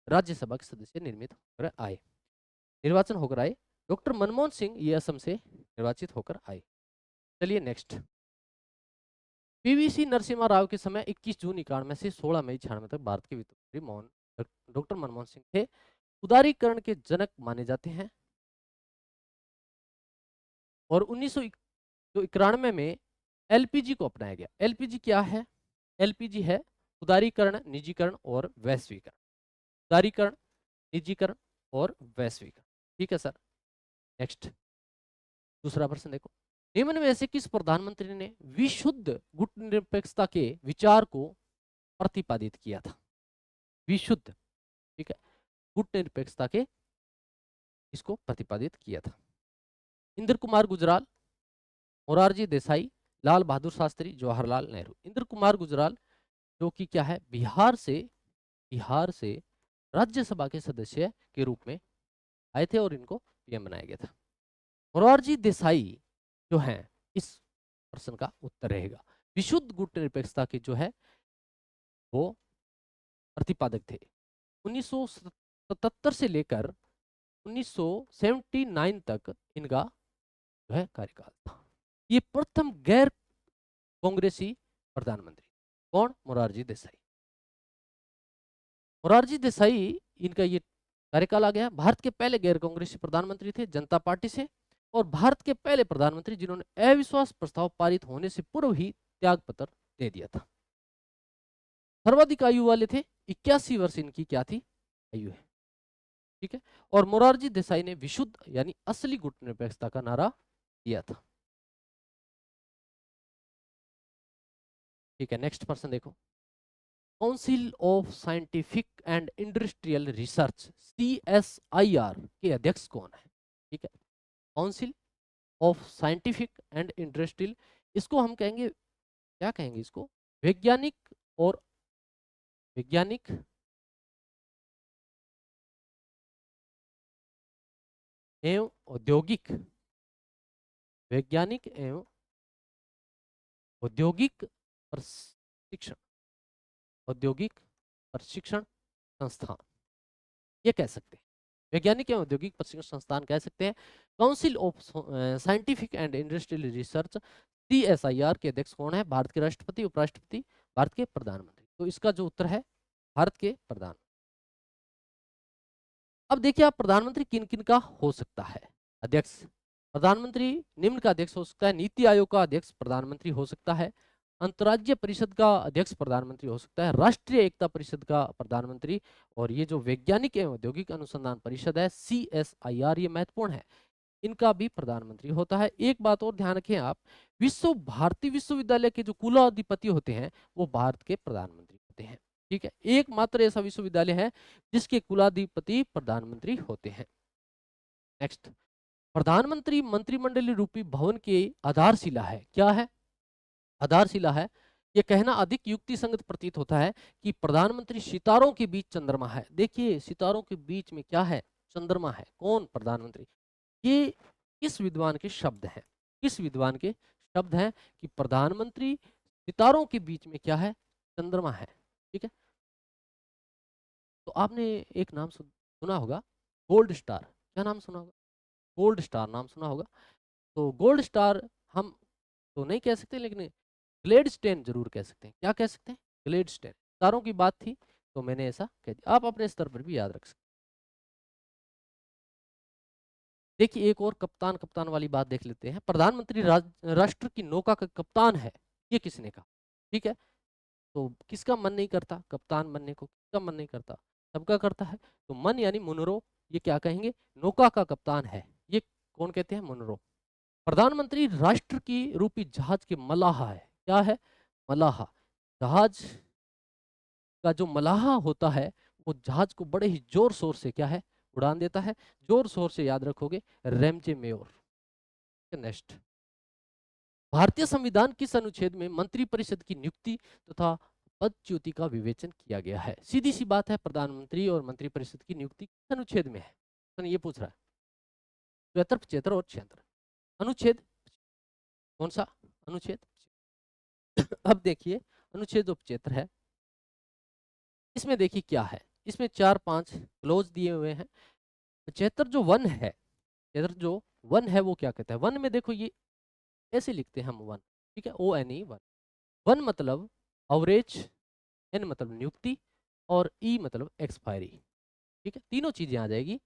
राज्यसभा के सदस्य निर्वाचन होकर आए। डॉक्टर मनमोहन सिंह ये असम से निर्वाचित होकर आए। चलिए नेक्स्ट। पीवीसी नरसिम्हा राव के समय 21 जून 91 से 16 मई 96 तक भारत के वित्त मंत्री डॉक्टर मनमोहन सिंह थे। उदारीकरण के जनक माने जाते हैं और 1991 में LPG को अपनाया गया। LPG क्या है? LPG है उदारीकरण, निजीकरण और वैश्वीकरण। उदारीकरण, निजीकरण और वैश्वीकरण। ठीक है सर। नेक्स्ट दूसरा प्रश्न देखो, निम्न में से किस प्रधानमंत्री ने विशुद्ध गुटनिरपेक्षता के विचार को प्रतिपादित किया था? विशुद्ध, ठीक है, गुटनिरपेक्षता के इसको प्रतिपादित किया था। इंद्र कुमार गुजराल, मोरारजी देसाई, लाल बहादुर शास्त्री, जवाहरलाल नेहरू। इंद्र कुमार गुजराल जो कि क्या है, बिहार से राज्यसभा के सदस्य के रूप में आए थे और इनको पीएम बनाया गया था। मोरारजी देसाई जो है इस प्रश्न का उत्तर रहेगा। विशुद्ध गुटनिरपेक्षता के जो है वो प्रतिपादक थे। 1977 से लेकर 1979 तक इनका जो है कार्यकाल था। ये प्रथम गैर कांग्रेसी प्रधानमंत्री कौन? मोरारजी देसाई। मोरारजी देसाई इनका ये कार्यकाल आ गया। भारत के पहले गैर कांग्रेसी प्रधानमंत्री थे जनता पार्टी से, और भारत के पहले प्रधानमंत्री जिन्होंने अविश्वास प्रस्ताव पारित होने से पूर्व ही त्याग पत्र दे दिया था। सर्वाधिक आयु वाले थे, 81 वर्ष इनकी क्या थी? आयु है। ठीक है। और मोरारजी देसाई ने विशुद्ध यानी असली गुटनिरपेक्षता का नारा दिया था। ठीक है। नेक्स्ट प्रश्न देखो, council of scientific and industrial research CSIR के अध्यक्ष कौन है? ठीक है। Council of scientific and industrial, इसको हम कहेंगे, क्या कहेंगे इसको? वैज्ञानिक एवं औद्योगिक, वैज्ञानिक एवं औद्योगिक प्रशिक्षण, औद्योगिक प्रशिक्षण संस्थान ये कह सकते हैं। वैज्ञानिक एवं औद्योगिक प्रशिक्षण संस्थान कह सकते हैं। Council of scientific and industrial research CSIR के अध्यक्ष कौन है? भारत के राष्ट्रपति, उपराष्ट्रपति, भारत के प्रधानमंत्री। तो इसका जो उत्तर है भारत के प्रधान। अब देखिए आप, प्रधानमंत्री किन किन का हो सकता है अध्यक्ष? प्रधानमंत्री निम्न का अध्यक्ष हो सकता है, नीति आयोग का अध्यक्ष प्रधानमंत्री हो सकता है, अंतर्राज्यीय परिषद का अध्यक्ष प्रधानमंत्री हो सकता है, राष्ट्रीय एकता परिषद का प्रधानमंत्री, और ये जो वैज्ञानिक एवं औद्योगिक अनुसंधान परिषद है CSIR, ये महत्वपूर्ण है, इनका भी प्रधानमंत्री होता है। एक बात और ध्यान रखें आप, भारतीय विश्वविद्यालय के जो कुलाधिपति होते हैं वो भारत के प्रधानमंत्री होते हैं। ठीक है, एकमात्र ऐसा विश्वविद्यालय है जिसके कुलाधिपति प्रधानमंत्री होते हैं। नेक्स्ट, प्रधानमंत्री मंत्रिमंडलीय रूपी भवन की आधारशिला है। क्या है? आधारशिला है। यह कहना अधिक युक्ति संगत प्रतीत होता है कि प्रधानमंत्री सितारों के बीच चंद्रमा है। देखिए, सितारों के बीच में क्या है? चंद्रमा है। कौन? प्रधानमंत्री। ये किस विद्वान के शब्द हैं? किस विद्वान के शब्द हैं कि प्रधानमंत्री सितारों के बीच में क्या है? चंद्रमा है। ठीक है, तो आपने एक नाम सुना होगा, गोल्ड स्टार। क्या नाम सुना होगा? गोल्ड स्टार नाम सुना होगा। तो गोल्ड स्टार हम तो नहीं कह सकते, लेकिन ग्लेडस्टेन जरूर कह सकते हैं। क्या कह सकते हैं? ग्लेडस्टेन। तारों की बात थी तो मैंने ऐसा कह दिया, आप अपने स्तर पर भी याद रख सकते हैं। देखिए, एक और कप्तान कप्तान वाली बात देख लेते हैं। प्रधानमंत्री राष्ट्र की नौका का कप्तान है, ये किसने कहा? ठीक है, तो किसका मन नहीं करता कप्तान बनने को? किसका मन नहीं करता? सबका करता है। तो मन यानी मुनरो, ये क्या कहेंगे? नौका का कप्तान है। ये कौन कहते हैं? मुनरो। प्रधानमंत्री राष्ट्र की रूपी जहाज के मलाहा है। क्या है? मलाहा। जहाज का जो मलाहा होता है, वो जहाज को बड़े ही जोर शोर से क्या है? उड़ान देता है। जोर शोर से याद रखोगे, रेमजे मेयोर। नेक्स्ट, भारतीय संविधान किस अनुच्छेद में मंत्रिपरिषद की नियुक्ति तथा पदच्युति का विवेचन किया गया है? सीधी सी बात है, प्रधानमंत्री और मंत्रिपरिषद की नियुक्ति किस अनुच्छेद में है? तो ये पूछ रहा है। 74, 75 और 76। अनुच्छेद कौन सा? अनुच्छेद अब देखिए, अनुच्छेद जो 75 है, इसमें देखिए क्या है। इसमें 4-5 क्लोज दिए हुए हैं। 75 जो वन है, 75 जो वन है वो क्या कहता है? वन में देखो, ये ऐसे लिखते हैं हम वन। ठीक है, ONE वन। वन मतलब अवरेज, एन मतलब नियुक्ति, और ई मतलब एक्सपायरी। ठीक है, तीनों चीजें आ जाएगी।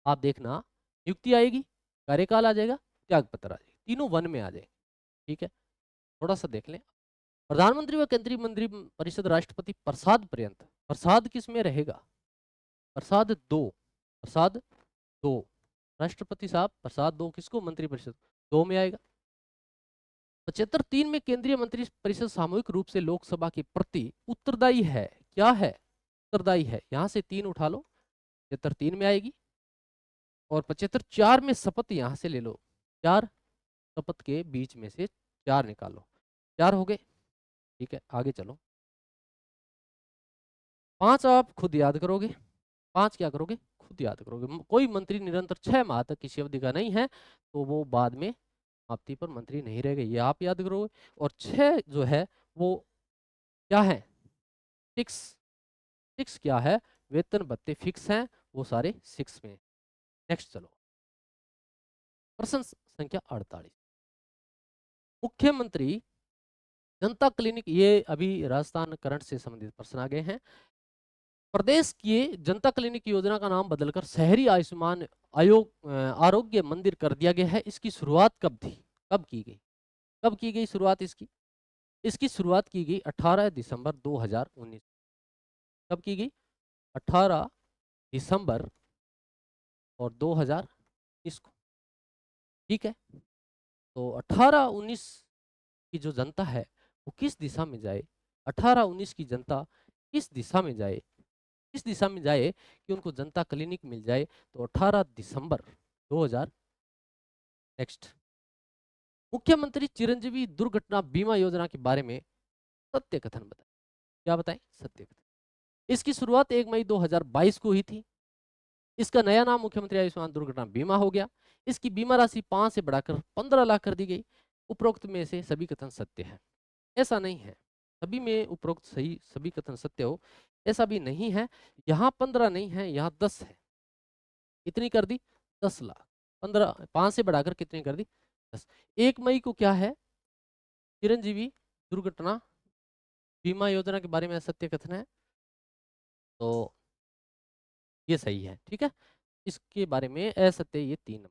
आप देखना, नियुक्ति आएगी, कार्यकाल आ जाएगा, त्याग पत्र आ जाएगा, तीनों वन में आ जाएंगे। ठीक है, थोड़ा सा देख लें। प्रधानमंत्री व केंद्रीय मंत्री परिषद राष्ट्रपति प्रसाद पर्यंत, प्रसाद किस में रहेगा? प्रसाद दो, प्रसाद दो। राष्ट्रपति साहब प्रसाद दो किसको? मंत्रिपरिषद दो में आएगा। 75 में केंद्रीय मंत्री परिषद सामूहिक रूप से लोकसभा के प्रति उत्तरदायी है। क्या है? उत्तरदायी है। यहां से 3 उठा लो, 75 में आएगी। और 75 4 में शपथ यहां से ले लो, 4 शपथ के बीच में से 4 निकालो, 4 हो गए। ठीक है, आगे चलो। 5 आप खुद याद करोगे। 5 क्या करोगे? खुद याद करोगे। कोई मंत्री निरंतर 6 माह तक किसी अवधि का नहीं है, तो वो बाद में समाप्ति पर मंत्री नहीं रहेगा, ये आप याद करोगे। और 6 जो है वो क्या है? फिक्स। फिक्स क्या है? वेतन भत्ते फिक्स हैं, वो सारे 6 में। नेक्स्ट चलो, प्रश्न संख्या 48। मुख्यमंत्री जनता क्लिनिक, ये अभी राजस्थान करंट से संबंधित प्रश्न आ गए हैं। प्रदेश की जनता क्लिनिक योजना का नाम बदलकर शहरी आयुष्मान आरोग्य मंदिर कर दिया गया है। इसकी शुरुआत कब थी? कब की गई? कब की गई शुरुआत इसकी? इसकी शुरुआत की गई 18 दिसंबर 2019। कब की गई? 18 दिसंबर और 2019 को। ठीक है, तो 18-19 की जो जनता है वो किस दिशा में जाए? 18-19 की जनता किस दिशा में जाए? किस दिशा में जाए कि उनको जनता क्लिनिक मिल जाए? तो 18 दिसंबर 2000। नेक्स्ट, मुख्यमंत्री चिरंजीवी दुर्घटना बीमा योजना के बारे में सत्य कथन बताएं। क्या बताएं? सत्य कथन। इसकी शुरुआत 1 मई 2022 को हुई थी। इसका नया नाम मुख्यमंत्री आयुष्मान दुर्घटना बीमा हो गया। इसकी बीमा राशि 5 से बढ़ाकर 15 लाख कर दी गई। उपरोक्त में से सभी कथन सत्य है? ऐसा नहीं है, सभी में उपरोक्त सही सभी कथन सत्य हो ऐसा भी नहीं है। यहाँ 15 नहीं है, यहाँ 10 है। कितनी कर दी? 10 लाख। 15, 5 से बढ़ाकर कितनी कर दी? 10। 1 मई को क्या है? चिरंजीवी दुर्घटना बीमा योजना के बारे में सत्य कथन है, तो ये सही है। ठीक है, इसके बारे में असत्य ये 3।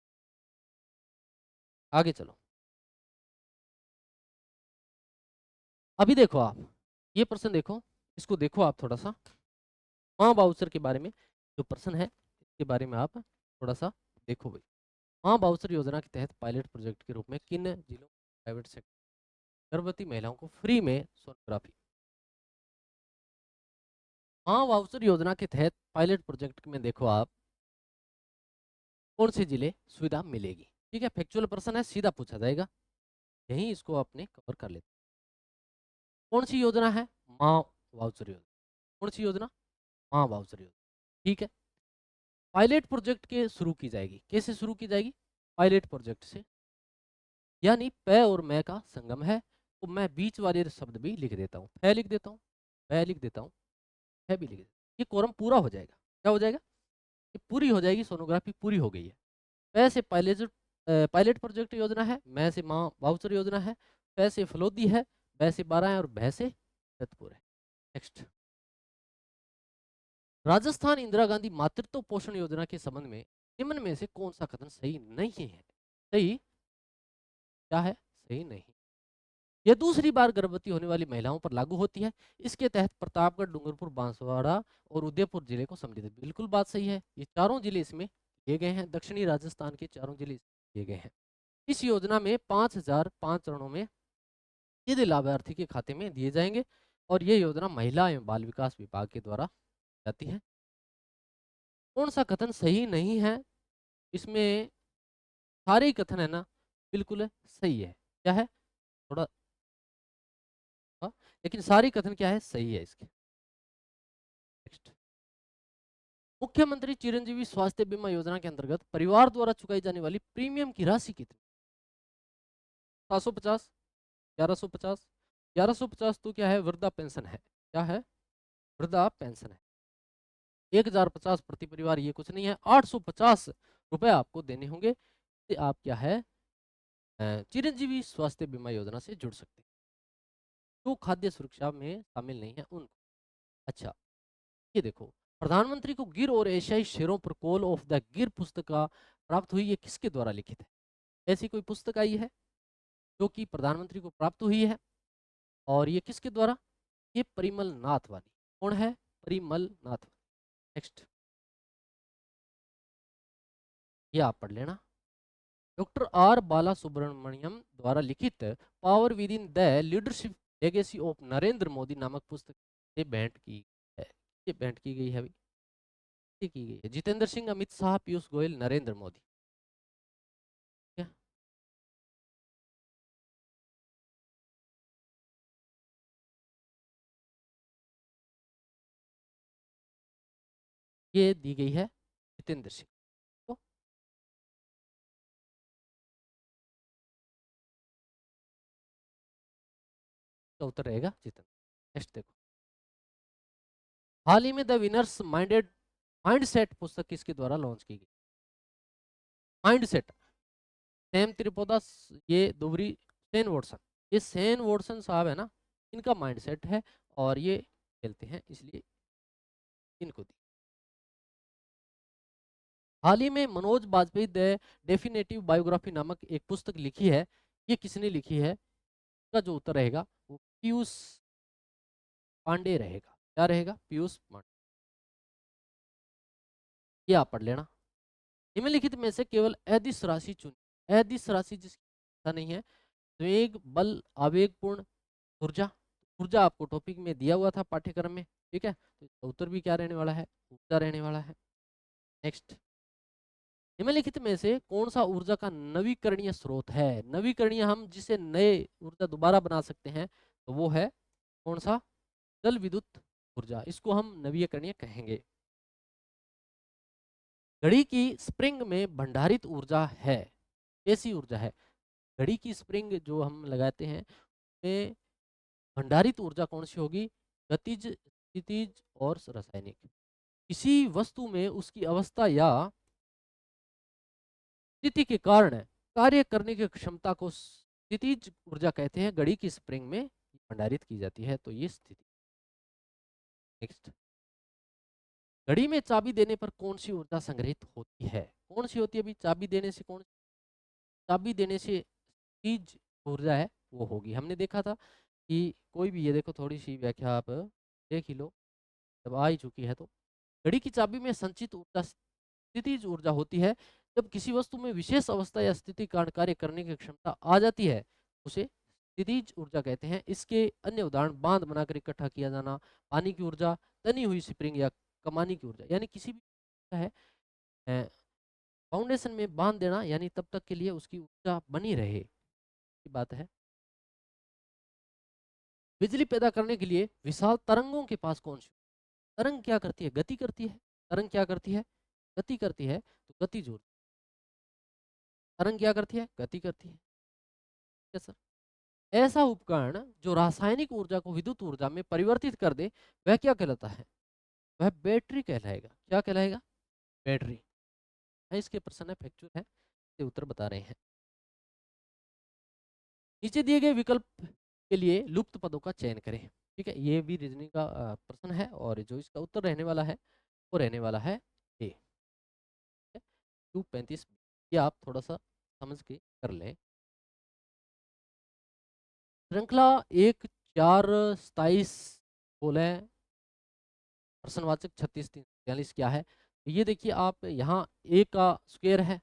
आगे चलो, अभी देखो आप ये प्रश्न देखो, इसको देखो आप थोड़ा सा। माँ बाउचर के बारे में जो प्रश्न है, इसके बारे में आप थोड़ा सा देखो भाई। माँ बाउचर योजना के तहत पायलट प्रोजेक्ट के रूप में किन जिलों प्राइवेट सेक्टर गर्भवती महिलाओं को फ्री में सोनोग्राफी हाँ, वाउचर योजना के तहत पायलट प्रोजेक्ट में देखो आप कौन से जिले सुविधा मिलेगी। ठीक है, फैक्चुअल प्रश्न है, सीधा पूछा जाएगा, यही इसको अपने कवर कर लेते। कौन सी योजना है? माँ वाउचर योजना। कौन सी योजना? माँ वाउचर योजना। ठीक है, पायलट प्रोजेक्ट के शुरू की जाएगी। कैसे शुरू की जाएगी? पायलट प्रोजेक्ट से, यानी प और मैं का संगम है, तो मैं बीच वाले शब्द भी लिख देता हूँ, फै लिख देता हूँ, वह लिख देता हूँ, है भी लिख देता हूँ। ये कोरम पूरा हो जाएगा। क्या हो जाएगा? ये पूरी हो जाएगी, सोनोग्राफी पूरी हो गई है। वैसे पायलट प्रोजेक्ट योजना है, मैं से माँ वाउचर योजना है, वैसे फलोदी है, वैसे 12 है और भैसे जतपुर है। नेक्स्ट, राजस्थान इंदिरा गांधी मातृत्व पोषण योजना के संबंध में निम्न में से कौन सा कथन सही नहीं है? सही क्या है? सही नहीं। यह दूसरी बार गर्भवती होने वाली महिलाओं पर लागू होती है। इसके तहत प्रतापगढ़, डूंगरपुर, बांसवाड़ा और उदयपुर जिले को सम्मिलित है। बिल्कुल बात सही है, ये चारों जिले इसमें किए गए हैं, दक्षिणी राजस्थान के चारों जिले किए गए हैं। इस योजना में 5,005 चरणों में सीधे लाभार्थी के खाते में दिए जाएंगे और ये योजना महिला एवं बाल विकास विभाग के द्वारा जाती है। कौन सा कथन सही नहीं है? इसमें सारे ही कथन है ना, बिल्कुल सही है। क्या है? थोड़ा हाँ, लेकिन सारे कथन क्या है? सही है इसके। नेक्स्ट, मुख्यमंत्री चिरंजीवी स्वास्थ्य बीमा योजना के अंतर्गत परिवार द्वारा चुकाई जाने वाली प्रीमियम की राशि कितनी? 750, 1150, 1150 तो क्या है? वृद्धा पेंशन है। क्या है? वृद्धा पेंशन है। 1050 प्रति परिवार, ये कुछ नहीं है। 850 रुपए आपको देने होंगे, तो आप क्या है चिरंजीवी स्वास्थ्य बीमा योजना से जुड़ सकते हैं। जो खाद्य सुरक्षा में शामिल नहीं है उनको। अच्छा, ये देखो, प्रधानमंत्री को गिर और एशियाई शेरों पर कॉल ऑफ द गिर पुस्तिका प्राप्त हुई, ये किसके द्वारा लिखित है? ऐसी कोई पुस्तक आई है जो कि प्रधानमंत्री को प्राप्त हुई है, और ये किसके द्वारा? ये परिमल नाथ वाली। कौन है? परिमल नाथ। नेक्स्ट, ये आप पढ़ लेना। डॉक्टर आर बाला सुब्रमण्यम द्वारा लिखित power with in the leadership legacy of Narendra Modi नामक पुस्तक ये भेंट की है। ये भेंट की गई है, ये की गई है जितेंद्र सिंह, अमित शाह, पीयूष गोयल, नरेंद्र मोदी। क्या? ये दी गई है जितेंद्र सिंह को। तो उत्तर रहेगा जितेंद्र। नेक्स्ट देखो, हाल ही में द विनर्स माइंडसेट पुस्तक किसके द्वारा लॉन्च की गई? माइंडसेट, सैम त्रिपोदा, ये दुबरी, सेन वॉटसन। ये सेन वॉटसन साहब है ना, इनका माइंडसेट है, और ये खेलते हैं इसलिए इनको दी। हाल ही में Manoj Bajpayee the definitive biography नामक एक पुस्तक लिखी है, ये किसने लिखी है? इसका जो उत्तर रहेगा वो पीयूष पांडे रहेगा। क्या रहेगा? पीयूष पांडे। ये आप पढ़ लेना। निम्नलिखित में से केवल अदिश राशि चुनी। अदिश राशि जिसकी पता नहीं है, वेग, बल, आवेगपूर्ण ऊर्जा। ऊर्जा आपको टॉपिक में दिया हुआ था पाठ्यक्रम में। ठीक है, तो इसका उत्तर भी क्या रहने वाला है? ऊर्जा रहने वाला है। नेक्स्ट, निम्नलिखित में से कौन सा ऊर्जा का नवीकरणीय स्रोत है? नवीकरणीय, हम जिसे नए ऊर्जा दोबारा बना सकते हैं, तो वो है कौन सा? जल विद्युत ऊर्जा, इसको हम नवीकरणीय कहेंगे। घड़ी की स्प्रिंग में भंडारित ऊर्जा है, कैसी ऊर्जा है? घड़ी की स्प्रिंग जो हम लगाते हैं में भंडारित ऊर्जा कौन सी होगी? गतिज, स्थितिज और रासायनिक। किसी वस्तु में उसकी अवस्था या स्थिति के कारण कार्य करने की क्षमता को स्थितिज ऊर्जा कहते हैं। घड़ी की स्प्रिंग में भंडारित की जाती है, तो ये स्थिति। नेक्स्ट, घड़ी में चाबी देने पर कौन सी ऊर्जा संग्रहित होती है? कौन सी होती है? अभी चाबी देने से कौन? चाबी देने से चीज ऊर्जा है वो होगी। हमने देखा था कि कोई भी, ये देखो थोड़ी सी व्याख्या आप देख ही लो, जब आ ही चुकी है तो। घड़ी की चाबी में संचित ऊर्जा स्थितिज ऊर्जा होती है। जब किसी वस्तु में विशेष अवस्था या स्थिति कारण कार्य करने की क्षमता आ जाती है, उसे स्थितिज ऊर्जा कहते हैं। इसके अन्य उदाहरण बांध बनाकर इकट्ठा किया जाना, पानी की ऊर्जा, तनी हुई स्प्रिंग या कमानी की ऊर्जा। यानी किसी भी है फाउंडेशन में बांध देना, यानी तब तक के लिए उसकी ऊर्जा बनी रहे की बात है। बिजली पैदा करने के लिए विशाल तरंगों के पास कौन सी, तरंग क्या करती है, गति करती है। तरंग क्या करती है, गति करती है। तो गति जोड़, तरंग क्या करती है, गति करती है। ठीक है सर। ऐसा उपकरण जो रासायनिक ऊर्जा को विद्युत ऊर्जा में परिवर्तित कर दे, वह क्या कहलाता है, वह बैटरी कहलाएगा। क्या कहलाएगा, बैटरी। इसके प्रश्न है, फैक्चुअल है, ये उत्तर बता रहे हैं। नीचे दिए गए विकल्प के लिए लुप्त पदों का चयन करें। ठीक है, ये भी रीजनिंग का प्रश्न है, और जो इसका उत्तर रहने वाला है वो रहने वाला है ए। 235, ये आप थोड़ा सा समझ के कर लें। श्रृंखला 1 4 27 बोले, प्रश्नवाचक 36 43 क्या है। ये देखिए आप यहाँ ए का स्क्वायर है,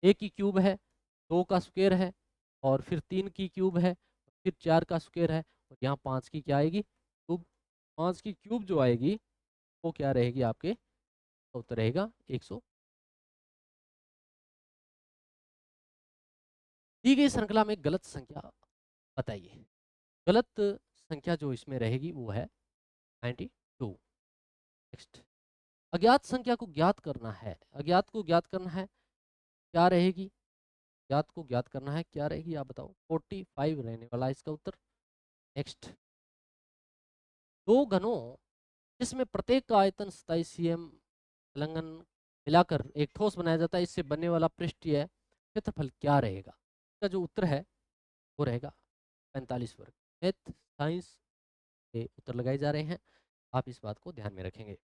ए की क्यूब है, 2 का स्क्वायर है, और फिर 3 की क्यूब है, फिर 4 का स्क्वायर है, और यहाँ 5 की क्या आएगी, क्यूब। 5 की क्यूब जो आएगी वो क्या रहेगी आपके, उत्तर रहेगा 100। दी गई श्रृंखला में गलत संख्या बताइए। गलत संख्या जो इसमें रहेगी वो है 92। नेक्स्ट, अज्ञात संख्या को ज्ञात करना है, अज्ञात को ज्ञात करना है, क्या रहेगी, ज्ञात को ज्ञात करना है, क्या रहेगी आप बताओ। 45 रहने वाला है इसका उत्तर। नेक्स्ट, दो घनों जिसमें प्रत्येक का आयतन 27 cm संलग्न मिलाकर एक ठोस बनाया जाता है, इससे बनने वाला पृष्ठीय क्षेत्रफल क्या रहेगा। इसका जो उत्तर है वो रहेगा 45 वर्ग। मैथ साइंस के उत्तर लगाए जा रहे हैं, आप इस बात को ध्यान में रखेंगे।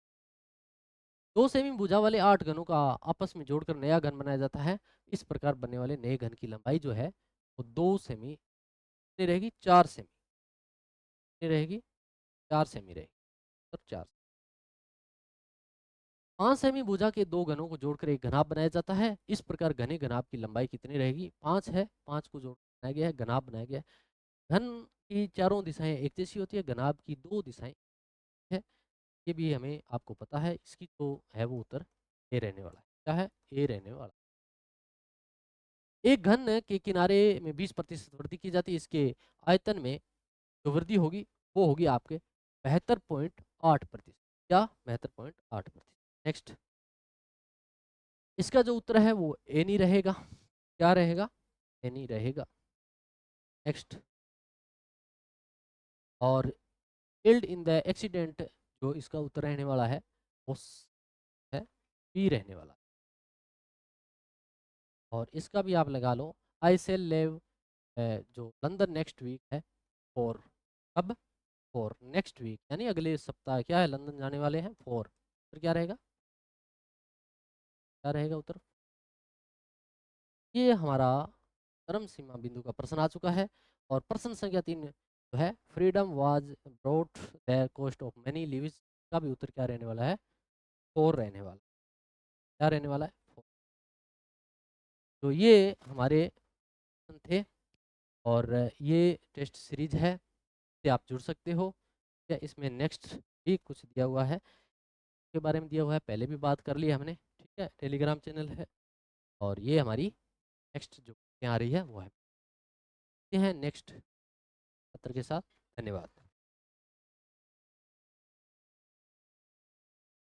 2 सेमी भुजा वाले 8 घनों का आपस में जोड़कर नया घन बनाया जाता है। इस प्रकार बनने वाले नए घन की लंबाई जो है वो 2 सेमी कितनी रहेगी, 4 सेमी कितनी रहेगी, 4 सेमी रहेगी। और 4, 5 सेमी भुजा के दो घनों को जोड़कर एक घनाभ बनाया जाता है। इस प्रकार घने घनाभ की लंबाई कितनी रहेगी, 5 है, 5 को जोड़ बनाया गया है, घनाभ बनाया गया है। घन की चारों दिशाएं एक जैसी होती है, घनाभ की 2 दिशाएं है। ये भी हमें आपको पता है, इसकी तो है वो उत्तर ए रहने वाला है। क्या है, ए रहने वाला। एक घन के किनारे में 20% वृद्धि की जाती है, इसके आयतन में जो वृद्धि होगी वो होगी आपके 72.8%। क्या, 72.8%। नेक्स्ट, इसका जो उत्तर है वो ए नहीं रहेगा। क्या रहेगा, ए नहीं रहेगा। नेक्स्ट, और किल्ड इन द एक्सीडेंट जो इसका उत्तर रहने वाला है वो है बी रहने वाला। और इसका भी आप लगा लो, आई सेल लेव जो लंदन नेक्स्ट वीक है, फॉर, अब फॉर नेक्स्ट वीक यानी अगले सप्ताह क्या है, लंदन जाने वाले हैं, फॉर। फिर क्या रहेगा, क्या रहेगा उत्तर। ये हमारा चरम सीमा बिंदु का प्रश्न आ चुका है। और प्रश्न संख्या 3 जो है, freedom was brought the cost of many lives, का भी उत्तर क्या रहने वाला है, 4 रहने वाला। क्या रहने वाला है, 4। तो ये हमारे प्रश्न थे, और ये टेस्ट सीरीज है, से आप जुड़ सकते हो। क्या इसमें नेक्स्ट भी कुछ दिया हुआ है, के बारे में दिया हुआ है, पहले भी बात कर ली हमने। ठीक है, टेलीग्राम चैनल है, और ये हमारी नेक्स्ट जो आ रही है वो है नेक्स्ट पत्र के साथ। धन्यवाद।